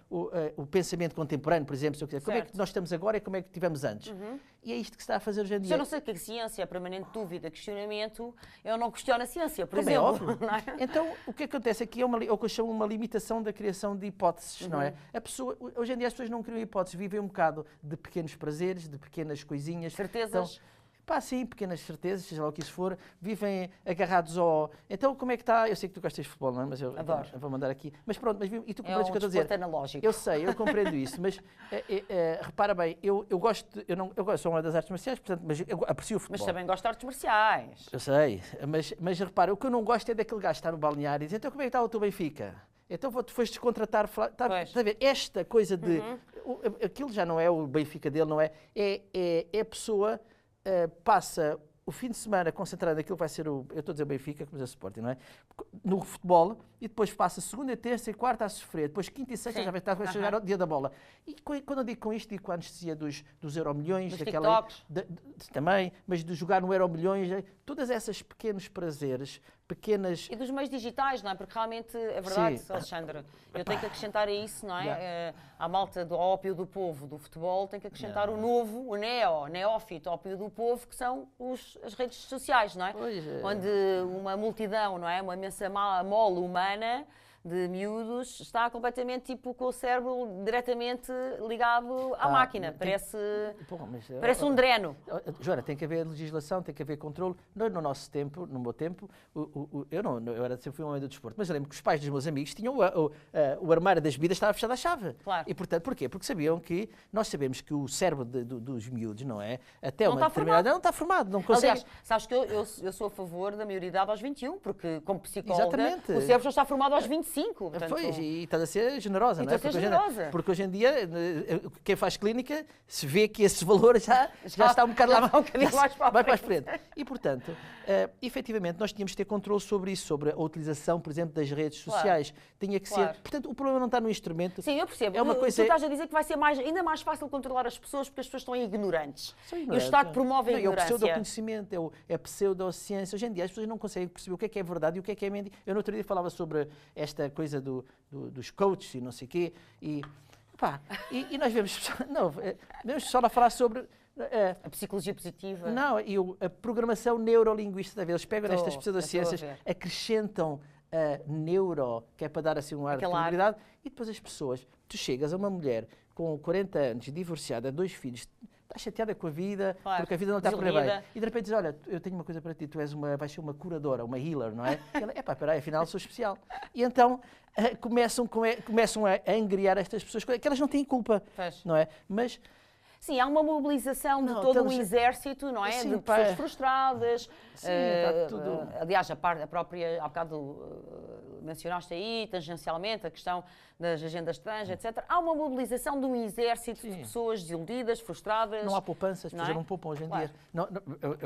o pensamento contemporâneo, por exemplo, se eu quiser. Como é que nós estamos agora e como é que tivemos antes. E é isto que se está a fazer hoje em dia. Se eu não sei o que é ciência, permanente dúvida, questionamento, eu não questiono a ciência, por Como é exemplo. óbvio. Não é? Então, o que acontece aqui é o que eu chamo uma limitação da criação de hipóteses, não é? Hoje em dia as pessoas não criam hipóteses, vivem um bocado de pequenos prazeres, de pequenas coisinhas. Certezas. Então, sim, pequenas certezas, seja lá o que isso for, vivem agarrados ao... Então, como é que está? Eu sei que tu gostas de futebol, não é? Mas eu vou mandar aqui. Mas pronto, e tu compreendes o que eu estou a dizer? Analógico. Eu sei, eu compreendo isso, mas repara bem, eu sou uma das artes marciais, portanto, mas eu aprecio o futebol. Mas também gosto de artes marciais. Eu sei, mas repara, o que eu não gosto é daquele gajo estar no balneário e dizer, então como é que está o teu Benfica? Então tu foste contratar, está a ver, esta coisa de, aquilo já não é o Benfica dele, não é? É a pessoa passa o fim de semana concentrado naquilo que vai ser eu estou a dizer o Benfica, como dizer o Sporting, não é? No futebol, e depois passa segunda, terça e quarta a sofrer, depois quinta e sexta já vai estar a chegar ao dia da bola. E quando eu digo com isto, digo com a anestesia dos Euromilhões, daquela também, mas de jogar no Euromilhões, todas essas pequenos prazeres, pequenas... E dos meios digitais, não é? Porque realmente é verdade, sim. Alexandre, eu tenho que acrescentar a isso, não é? À malta do ópio do povo, do futebol, tem que acrescentar o novo, o neófito ópio do povo, que são as redes sociais, não é? Onde uma multidão, não é? Uma imensa mole humana de miúdos está completamente tipo com o cérebro diretamente ligado à máquina. Parece um dreno. Joana, tem que haver legislação, tem que haver controle. No nosso tempo, no meu tempo, eu sempre fui um homem do desporto, mas eu lembro que os pais dos meus amigos tinham o armário das bebidas estava fechado à chave. Claro. E portanto, porquê? Porque sabiam que nós sabemos que o cérebro dos miúdos, não é? Até uma determinada não está formado, não consegue. Aliás, sabes que eu sou a favor da maioridade aos 21, porque como psicóloga, o cérebro já está formado aos 25. Portanto, pois, e estás a ser generosa, não é? Porque hoje em dia, quem faz clínica, se vê que esse valor já está um bocado lá, vai para a frente. E, portanto, efetivamente, nós tínhamos que ter controle sobre isso, sobre a utilização, por exemplo, das redes sociais. Tinha que ser... Portanto, o problema não está no instrumento. Sim, eu percebo. É uma coisa... Tu estás a dizer que vai ser ainda mais fácil controlar as pessoas porque as pessoas estão ignorantes. E o Estado promove a ignorância. É o pseudo-conhecimento, é a pseudo-ciência. Hoje em dia as pessoas não conseguem perceber o que é verdade e o que é mentira. Eu no outro dia falava sobre esta coisa dos coaches e não sei o quê, e nós vemos pessoal a falar sobre... a psicologia positiva. Não, e a programação neurolinguística. Eles pegam nestas pseudociências, acrescentam neuro, que é para dar assim um ar de credibilidade, e depois as pessoas... Tu chegas a uma mulher com 40 anos, divorciada, 2 filhos... Está chateada com a vida, porque a vida não está a correr bem. E de repente diz, olha, eu tenho uma coisa para ti, vais ser uma curadora, uma healer, não é? E ela, espera aí, afinal sou especial. E então começam a angriar estas pessoas, que elas não têm culpa, não é? Mas... Sim, há uma mobilização de todo um exército, não é? Sim, de pessoas frustradas. Sim, tudo. Aliás, a própria, há bocado mencionaste aí, tangencialmente, a questão das agendas trans, etc. Há uma mobilização de um exército de pessoas desiludidas, frustradas. Não há poupança, as pessoas não poupam hoje em dia.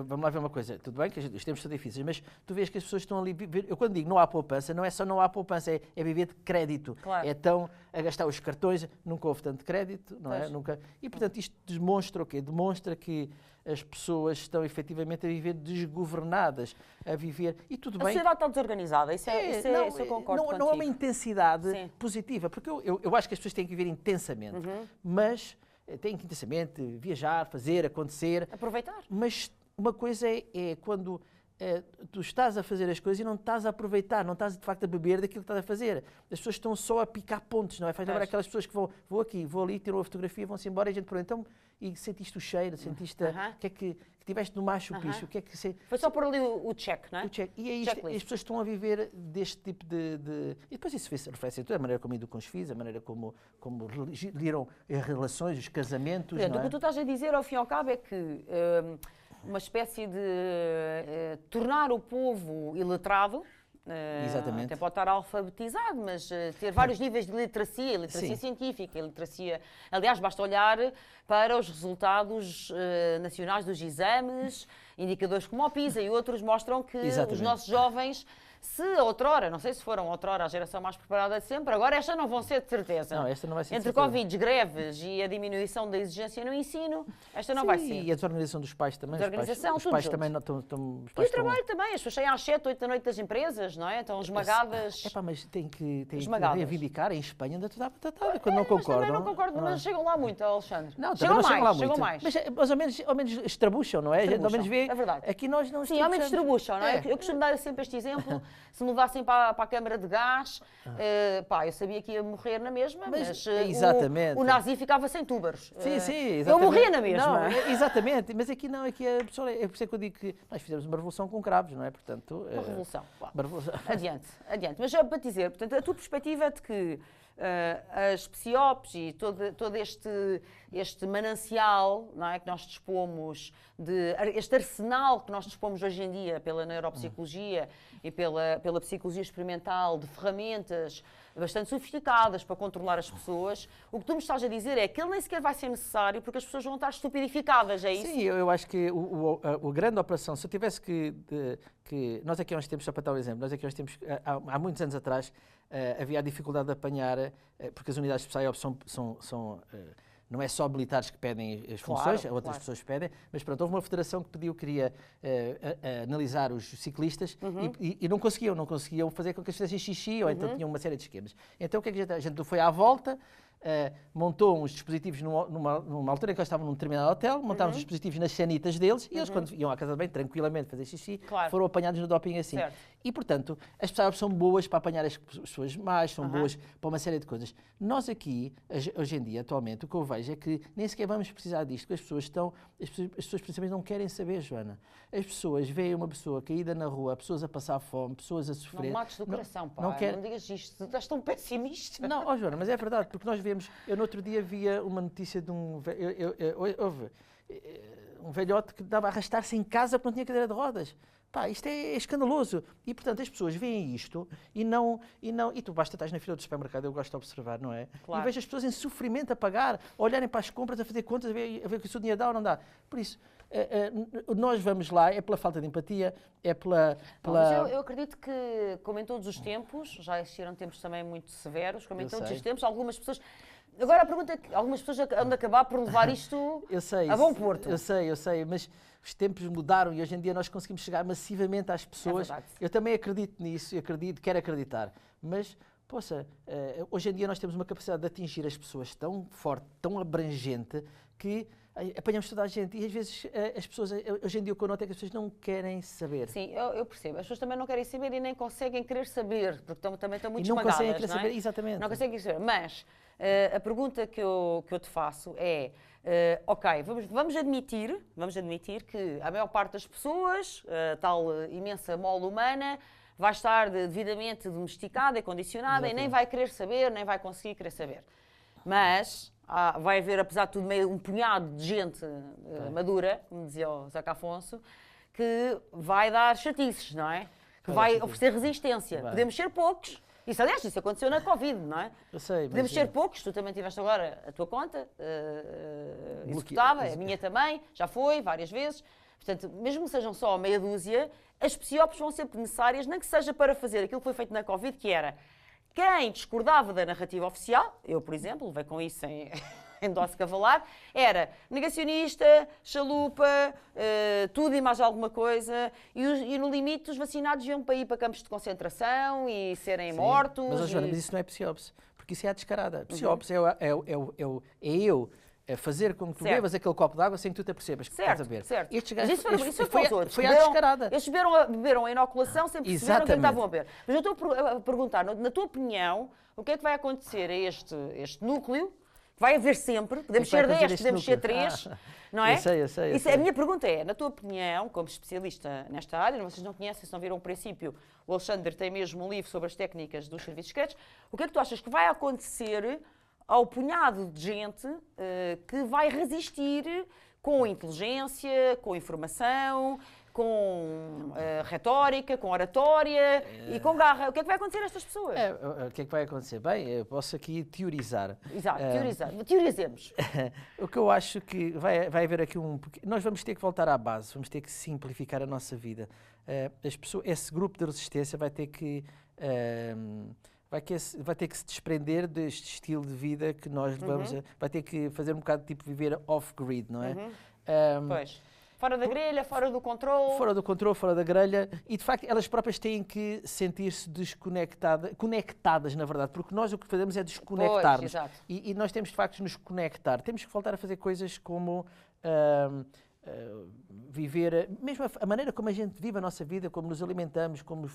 Vamos lá ver uma coisa, tudo bem que os tempos são difíceis, mas tu vês que as pessoas estão ali... Eu quando digo não há poupança, não é só não há poupança, é viver de crédito. Claro. É tão a gastar os cartões, nunca houve tanto crédito, não é? Nunca. E portanto isto demonstra o quê? Demonstra que as pessoas estão efetivamente a viver desgovernadas, a viver... E tudo bem... A sociedade está desorganizada, isso eu concordo contigo. Não é uma intensidade positiva, porque eu acho que as pessoas têm que viver intensamente, mas têm que intensamente viajar, fazer, acontecer... Aproveitar. Mas uma coisa é quando... tu estás a fazer as coisas e não estás a aproveitar, não estás de facto a beber daquilo que estás a fazer. As pessoas estão só a picar pontos, não é? Faz lembrar aquelas pessoas que vão aqui, vão ali, tiram a fotografia, vão-se embora e a gente pergunta, então, e sentiste o cheiro, sentiste o que é que tiveste no Machu Picchu, o que é que... Foi só por ali o check, não é? O check. E aí as pessoas estão a viver deste tipo de... E depois isso reflete em toda a maneira como educam os filhos, a maneira como liram as relações, os casamentos, Portanto, o que tu estás a dizer, ao fim e ao cabo, é que... uma espécie de tornar o povo iletrado, Exatamente. até pode estar alfabetizado, mas ter vários níveis de literacia científica, literacia... Aliás, basta olhar para os resultados nacionais dos exames, indicadores como o PISA e outros mostram que os nossos jovens... Se outrora, não sei se foram outrora a geração mais preparada de sempre, agora estas não vão ser de certeza. Não, esta não vai ser Entre Covid, greves e a diminuição da exigência no ensino, esta não vai ser. E a desorganização dos pais também. Desorganização, os pais também não estão... E o trabalho também, as pessoas saem às 7, 8 da noite das empresas, não é? Estão esmagadas. Mas tem que reivindicar, em Espanha ainda tudo dá batatada, quando não concordam. Também não concordo, mas chegam lá muito, Alexandre. Não, chegam lá muito. Chegam mais. Mas ao menos estrabucham, não é? Ao menos vê, é verdade. Aqui nós não Sim, ao menos estrabucham, não é? Eu costumo dar sempre este exemplo, se me levassem para a câmara de gás, eu sabia que ia morrer na mesma, mas o nazi ficava sem túbaros. Sim, exatamente. Eu morria na mesma. Não, exatamente, mas aqui não, aqui a pessoa, é por isso que eu digo que nós fizemos uma revolução com cravos, não é? Portanto, uma revolução. Uma revolução. Adiante. Mas já para te dizer, portanto, a tua perspectiva é de que as psiopes e todo este manancial, não é, que nós dispomos, este arsenal que nós dispomos hoje em dia pela neuropsicologia e pela psicologia experimental, de ferramentas bastante sofisticadas para controlar as pessoas. O que tu me estás a dizer é que ele nem sequer vai ser necessário porque as pessoas vão estar estupidificadas, é isso? Sim, eu acho que a grande operação, se eu tivesse nós aqui há uns tempos, só para dar um exemplo, nós aqui há uns tempos, há muitos anos atrás, havia a dificuldade de apanhar, porque as unidades especiais são não é só militares que pedem as funções, outras pessoas pedem, mas pronto, houve uma federação que queria analisar os ciclistas e não conseguiam fazer com que eles fizessem xixi, ou então tinham uma série de esquemas. Então o que é que a gente foi à volta, montou uns dispositivos numa altura em que eles estavam num determinado hotel, montámos os dispositivos nas sanitas deles e eles, quando iam à casa de banho, tranquilamente fazer xixi, foram apanhados no doping assim. Certo. E, portanto, as pessoas são boas para apanhar as pessoas más, são boas para uma série de coisas. Nós aqui, hoje em dia, atualmente, o que eu vejo é que nem sequer vamos precisar disto, porque as pessoas principalmente não querem saber, Joana. As pessoas veem uma pessoa caída na rua, pessoas a passar fome, pessoas a sofrer. Não mates do coração, pá, não digas isto, estás tão pessimista. Não, Joana, mas é verdade, porque nós vemos, eu no outro dia via uma notícia de houve um velhote que dava a arrastar-se em casa porque não tinha cadeira de rodas. Pá, isto é escandaloso. E, portanto, as pessoas veem isto e tu basta estás na fila do supermercado, eu gosto de observar, não é? Claro. E vejo as pessoas em sofrimento a pagar, a olharem para as compras, a fazer contas, a ver que o seu dinheiro dá ou não dá. Por isso, nós vamos lá, é pela falta de empatia, é pela... Mas eu acredito que, como em todos os tempos, já existiram tempos também muito severos, como em todos os tempos, algumas pessoas... Agora a pergunta é que algumas pessoas vão acabar por levar isto a bom porto. Eu sei, mas os tempos mudaram e hoje em dia nós conseguimos chegar massivamente às pessoas. Eu também acredito nisso, quero acreditar. Mas, poxa, hoje em dia nós temos uma capacidade de atingir as pessoas tão forte, tão abrangente, que apanhamos toda a gente. E às vezes as pessoas, hoje em dia o que eu noto é que as pessoas não querem saber. Sim, eu percebo. As pessoas também não querem saber e nem conseguem querer saber, porque também estão muito esmagadas. Não conseguem querer saber, exatamente. Não conseguem querer saber. Mas a pergunta que eu te faço é, ok, vamos admitir que a maior parte das pessoas, tal imensa mole humana, vai estar devidamente domesticada e condicionada. Exatamente. E nem vai querer saber, nem vai conseguir querer saber. Mas vai haver, apesar de tudo, meio um punhado de gente madura, como dizia o Zeca Afonso, que vai dar chatices, não é? Que vai oferecer resistência. Podemos ser poucos. Aliás, isso aconteceu na Covid, não é? Eu sei. Podemos ser poucos. Tu também tiveste agora a tua conta executada, a minha também, já foi várias vezes. Portanto, mesmo que sejam só meia dúzia, as PSIOPs vão ser necessárias, nem que seja para fazer aquilo que foi feito na Covid, que era quem discordava da narrativa oficial, eu, por exemplo, levei com isso em dose cavalar, era negacionista, chalupa, tudo e mais alguma coisa, e no limite os vacinados iam para ir para campos de concentração e serem mortos. Mas, Joana, mas isso não é PSIOPs, porque isso é a descarada. PSIOPs é eu fazer com que tu bebas aquele copo de água sem que tu te apercebas que estás a beber. Certo. Mas isso foi para os outros. Foi à descarada. Eles beberam a inoculação sem perceber o que estavam a beber. Mas eu estou a perguntar, na tua opinião, o que é que vai acontecer a este núcleo? Vai haver sempre, podemos ser 10, podemos ser 3, não é? Eu sei. A minha pergunta é, na tua opinião, como especialista nesta área, vocês não conhecem, se não viram o princípio, o Alexandre tem mesmo um livro sobre as técnicas dos serviços secretos, o que é que tu achas que vai acontecer ao punhado de gente que vai resistir com inteligência, com informação, com retórica, com oratória e com garra? O que é que vai acontecer a estas pessoas? O que é que vai acontecer? Bem, eu posso aqui teorizar. Exato, teorizar. Teorizemos. O que eu acho que vai haver aqui nós vamos ter que voltar à base, vamos ter que simplificar a nossa vida. Esse grupo de resistência vai ter que... vai ter que se desprender deste estilo de vida que nós levamos vai ter que fazer um bocado de tipo viver off-grid, não é? Pois. Fora da grelha, fora do controle. Fora do controle, fora da grelha. E, de facto, elas próprias têm que sentir-se conectadas, na verdade, porque nós o que fazemos é desconectar-nos. E nós temos, de facto, de nos conectar. Temos que voltar a fazer coisas como... viver, mesmo a maneira como a gente vive a nossa vida, como nos alimentamos, como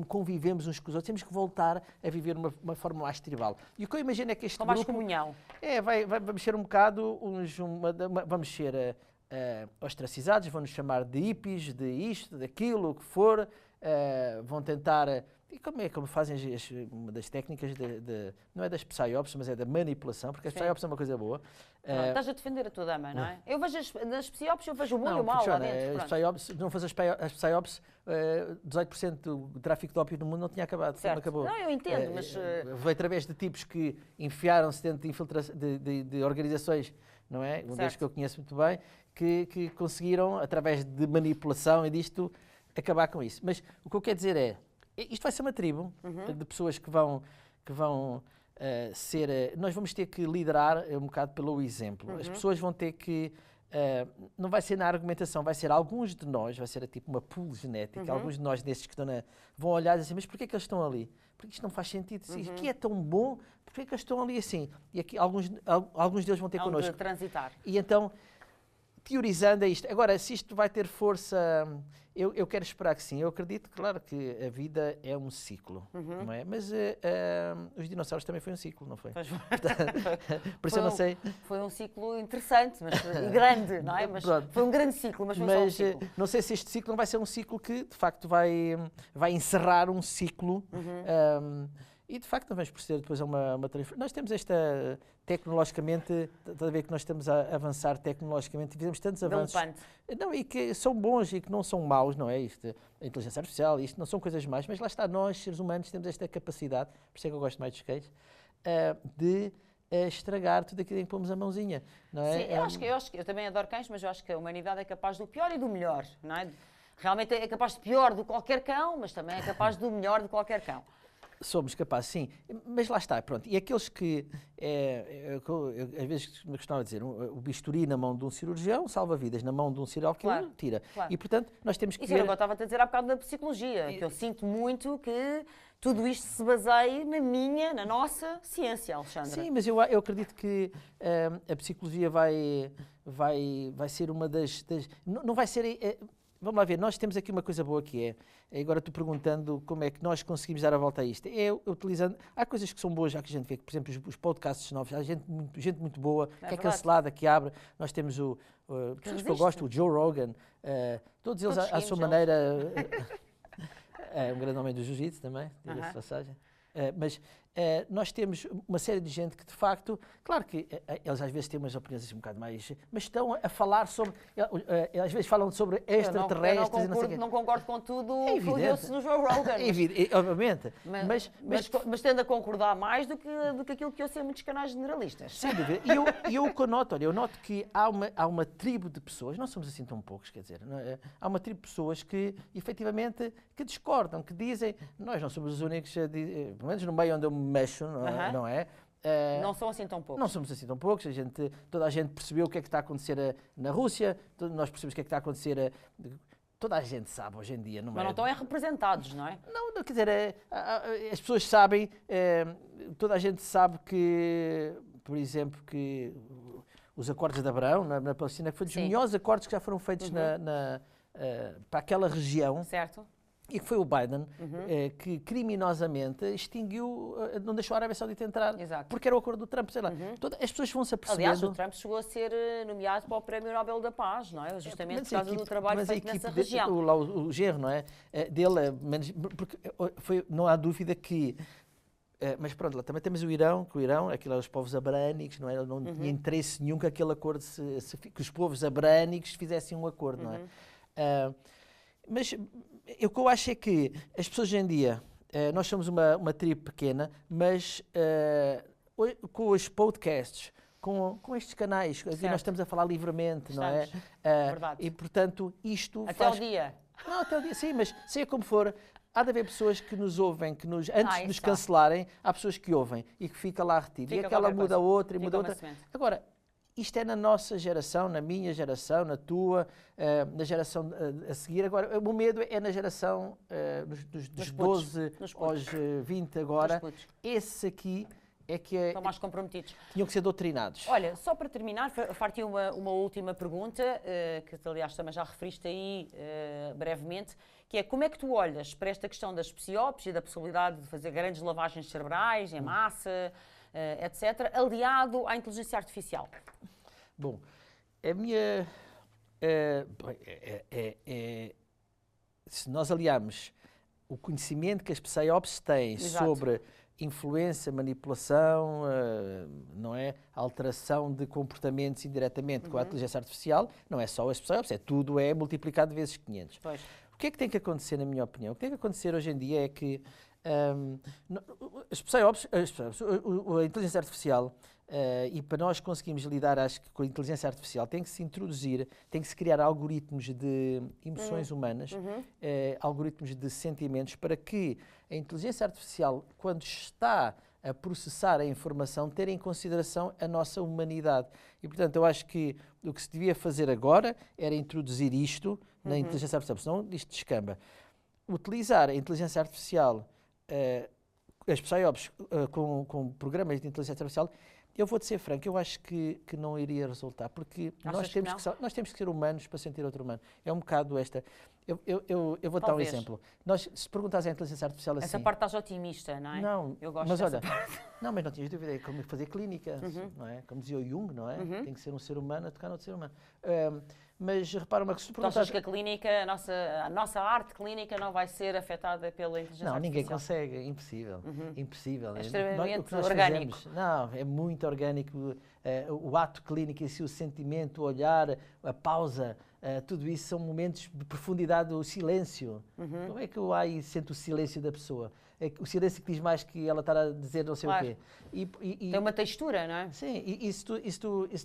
convivemos uns com os outros, temos que voltar a viver uma forma mais tribal. E o que eu imagino é que este grupo... mais comunhão. Vamos ser um bocado, vamos ser ostracizados, vão-nos chamar de hippies, de isto, daquilo, o que for, vão tentar... E como fazem uma das técnicas, não é das psyops, mas é da manipulação, porque as Sim. psyops é uma coisa boa. Estás a defender a tua dama, não é? Eu vejo nas psiopes, eu vejo o bom e Não, o mau porque, lá Joana, dentro. as pronto. psyops, não fosse as psyops, 18% do tráfico de ópio no mundo não tinha acabado, Certo. não acabou. Não, eu entendo, mas... Foi através de tipos que enfiaram-se dentro de organizações, não é? Um deles Certo. que eu conheço muito bem, que conseguiram, através de manipulação e disto, acabar com isso. Mas o que eu quero dizer é, isto vai ser uma tribo de pessoas que vão ser... nós vamos ter que liderar um bocado pelo exemplo. As pessoas vão ter que... não vai ser na argumentação, vai ser alguns de nós, vai ser tipo uma pool genética, alguns de nós desses que estão vão olhar e dizer, mas porquê que eles estão ali? Porque isto não faz sentido. Se isto aqui é tão bom, porquê que eles estão ali assim? E aqui alguns deles vão ter Hão de connosco. transitar. E então, teorizando isto. Agora, se isto vai ter força, eu quero esperar que sim. Eu acredito, claro, que a vida é um ciclo, não é? Mas os dinossauros também foi um ciclo, não foi? Pois Por isso eu não sei. Foi um ciclo interessante e grande, não é? Mas Pronto. foi um grande ciclo, mas foi só um Mas ciclo. não sei se este ciclo não vai ser um ciclo que, de facto, vai encerrar um ciclo. E, de facto, vamos proceder depois a uma transformação. Nós temos tecnologicamente, estás a ver que nós estamos a avançar tecnologicamente e fizemos tantos avanços. Galopante. Não, e que são bons e que não são maus, não é? Isto, a inteligência artificial, isto não são coisas más, mas lá está, nós, seres humanos, temos esta capacidade, por isso é que eu gosto mais dos cães, de estragar tudo aquilo em que pomos a mãozinha, não é? Sim, eu também adoro cães, mas eu acho que a humanidade é capaz do pior e do melhor, não é? Realmente é capaz do pior de qualquer cão, mas também é capaz do melhor de qualquer cão. Somos capazes, sim, mas lá está, pronto. E aqueles que, às vezes me costumava dizer, o bisturi na mão de um cirurgião salva vidas, na mão de um serial killer Claro, tira. claro. E, portanto, nós temos que Isso era o ver... que eu estava a dizer há bocado da psicologia, que eu sinto muito que tudo isto se baseie na nossa ciência, Alexandra. Sim, mas eu acredito que a psicologia vai ser uma das... Não vai ser... Vamos lá ver, nós temos aqui uma coisa boa que agora estou perguntando como é que nós conseguimos dar a volta a isto. Utilizando, há coisas que são boas, já que a gente vê, por exemplo, os podcasts novos, há gente muito boa, que é verdade. cancelada, que abre. Nós temos pessoas que eu gosto, o Joe Rogan, todos eles à sua seguimos maneira. É um grande homem do jiu-jitsu também, diga-se de passagem. Mas nós temos uma série de gente que, de facto, claro que eles às vezes têm umas opiniões assim um bocado mais, mas estão a falar sobre, às vezes falam sobre extraterrestres e não sei o quê. Não concordo com tudo o que evidente. deu-se no Joe Rogan. Obviamente. Mas tendo a concordar mais do que aquilo que eu sei em muitos canais generalistas. Sem dúvida. E eu noto, olha, eu noto que há uma tribo de pessoas, não somos assim tão poucos, quer dizer, não é? Há uma tribo de pessoas que, efetivamente, que discordam, que dizem, nós não somos os únicos, pelo menos no meio onde eu me mexo, não é? Não são assim tão poucos. Não somos assim tão poucos, toda a gente percebeu o que é que está a acontecer na Rússia, nós percebemos o que é que está a acontecer, toda a gente sabe hoje em dia. Mas não estão representados, não é? Não, quer dizer, as pessoas sabem, toda a gente sabe que, por exemplo, que os acordos de Abraão na Palestina, que foi dos melhores acordos que já foram feitos para aquela região. Certo. E que foi o Biden que criminosamente extinguiu, não deixou a Arábia Saudita entrar. Exato. Porque era o acordo do Trump, sei lá. As pessoas vão-se apercebendo... Aliás, o Trump chegou a ser nomeado para o Prémio Nobel da Paz, não é? Justamente por causa do trabalho feito nessa região. O genro, não é? Dele, porque não há dúvida que... Mas pronto, lá também temos o Irão, que o Irão, aquilo eram os povos abrânicos, não é? Não tinha interesse nenhum que aquele acordo, que os povos abrânicos fizessem um acordo, não é? Mas o que eu acho é que as pessoas hoje em dia, nós somos uma tribo pequena, mas com os podcasts, com estes canais, aqui nós estamos a falar livremente, não é? Verdade. E portanto isto até o dia. Não, até o dia, sim, mas seja como for, há de haver pessoas que nos ouvem, antes de nos está. cancelarem, há pessoas que ouvem e que fica lá retido. E aquela muda outra e muda outra. Agora, isto é na nossa geração, na minha geração, na tua, na geração a seguir. Agora, o meu medo é na geração dos 12 aos 20 agora. Esse aqui é que estão mais comprometidos. Tinham que ser doutrinados. Olha, só para terminar, farti uma última pergunta, que aliás também já referiste aí brevemente, que é como é que tu olhas para esta questão das psiopes e da possibilidade de fazer grandes lavagens cerebrais em massa, etc., aliado à inteligência artificial? Bom, a minha... se nós aliarmos o conhecimento que as PSYOPs têm Exato. sobre influência, manipulação, não é? Alteração de comportamentos indiretamente com a inteligência artificial, não é só as PSYOPs, tudo é multiplicado vezes 500. Pois. O que é que tem que acontecer, na minha opinião? O que tem que acontecer hoje em dia é que as PSYOPs, a inteligência artificial, e para nós conseguirmos lidar, acho que com a inteligência artificial, tem que se introduzir, tem que se criar algoritmos de emoções humanas, algoritmos de sentimentos, para que a inteligência artificial, quando está a processar a informação, ter em consideração a nossa humanidade. E, portanto, eu acho que o que se devia fazer agora era introduzir isto na inteligência artificial, senão isto descamba. Utilizar a inteligência artificial, as PSYOPs com programas de inteligência artificial, eu vou-te ser franco, eu acho que não iria resultar, porque nós temos que ser humanos para sentir outro humano. É um bocado esta... Eu vou-te dar um exemplo. Se perguntares à inteligência artificial assim... Essa parte estás otimista, não é? Não, eu gosto mas dessa olha, parte. Não, mas não tinhas dúvida, é como fazer clínica, não é? Como dizia o Jung, não é? Tem que ser um ser humano a tocar no outro ser humano. Mas repara uma coisa, se tu Tu achas perguntares... que a clínica, a nossa arte clínica não vai ser afetada pela inteligência Não, ninguém artificial? consegue, é impossível, impossível. É extremamente O que nós orgânico. fazemos, não, é muito orgânico, o ato clínico em si, o sentimento, o olhar, a pausa, tudo isso são momentos de profundidade, o silêncio. Como é que eu aí sinto o silêncio da pessoa? É o silêncio que diz mais que ela está a dizer não sei Claro. o quê. Tem uma textura, não é? Sim, e se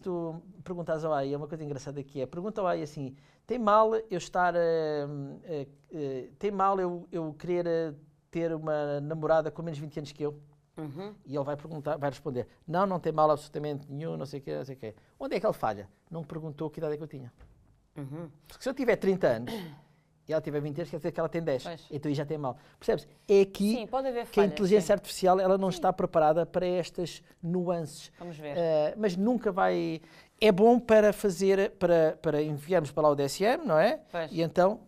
tu perguntas ao AI, é uma coisa engraçada que é, pergunta ao AI assim, tem mal eu estar, tem mal eu querer ter uma namorada com menos 20 anos que eu? E ele vai responder, não tem mal absolutamente nenhum, não sei o quê, não sei o quê. Onde é que ele falha? Não perguntou que idade é que eu tinha. Porque se eu tiver 30 anos e ela tiver 20 anos, quer dizer que ela tem 10. Pois. Então aí já tem mal. Percebes? É aqui Sim, pode haver que a falhas, inteligência sim. artificial ela não está preparada para estas nuances. Vamos ver. Mas nunca vai... É bom para fazer, para enviarmos para lá o DSM, não é? Pois. E então...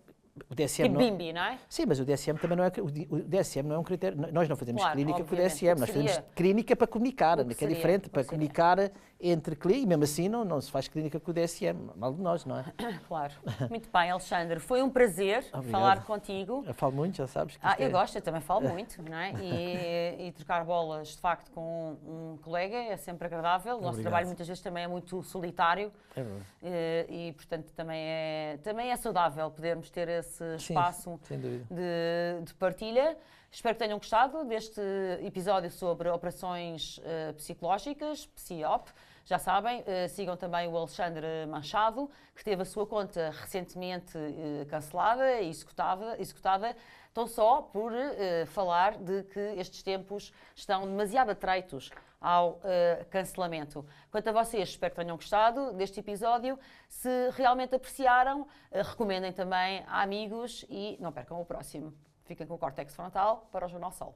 O DSM Tipo não... bimbi, não é? Sim, mas o DSM também não é... O DSM não é um critério... Nós não fazemos Claro, clínica com o obviamente. DSM. O que Nós seria? fazemos clínica para comunicar, O que que é seria? diferente. O Para que seria? comunicar entre clínicos. E mesmo assim não se faz clínica com o DSM. Mal de nós, não é? Claro. Muito bem, Alexandre. Foi um prazer Obrigado. falar contigo. Eu falo muito, já sabes. Que isto Eu é- gosto, eu também falo muito, não é? E trocar bolas, de facto, com um colega é sempre agradável. O nosso Obrigado. trabalho muitas vezes também é muito solitário É verdade. e portanto, também é saudável podermos ter esse Sim, espaço sem dúvida. de partilha. Espero que tenham gostado deste episódio sobre operações psicológicas, PSYOP. Já sabem, sigam também o Alexandre Machado, que teve a sua conta recentemente cancelada e executada, tão só por falar de que estes tempos estão demasiado atreitos ao cancelamento. Quanto a vocês, espero que tenham gostado deste episódio. Se realmente apreciaram, recomendem também a amigos e não percam o próximo. Fiquem com o Córtex Frontal para o Jornal Sol.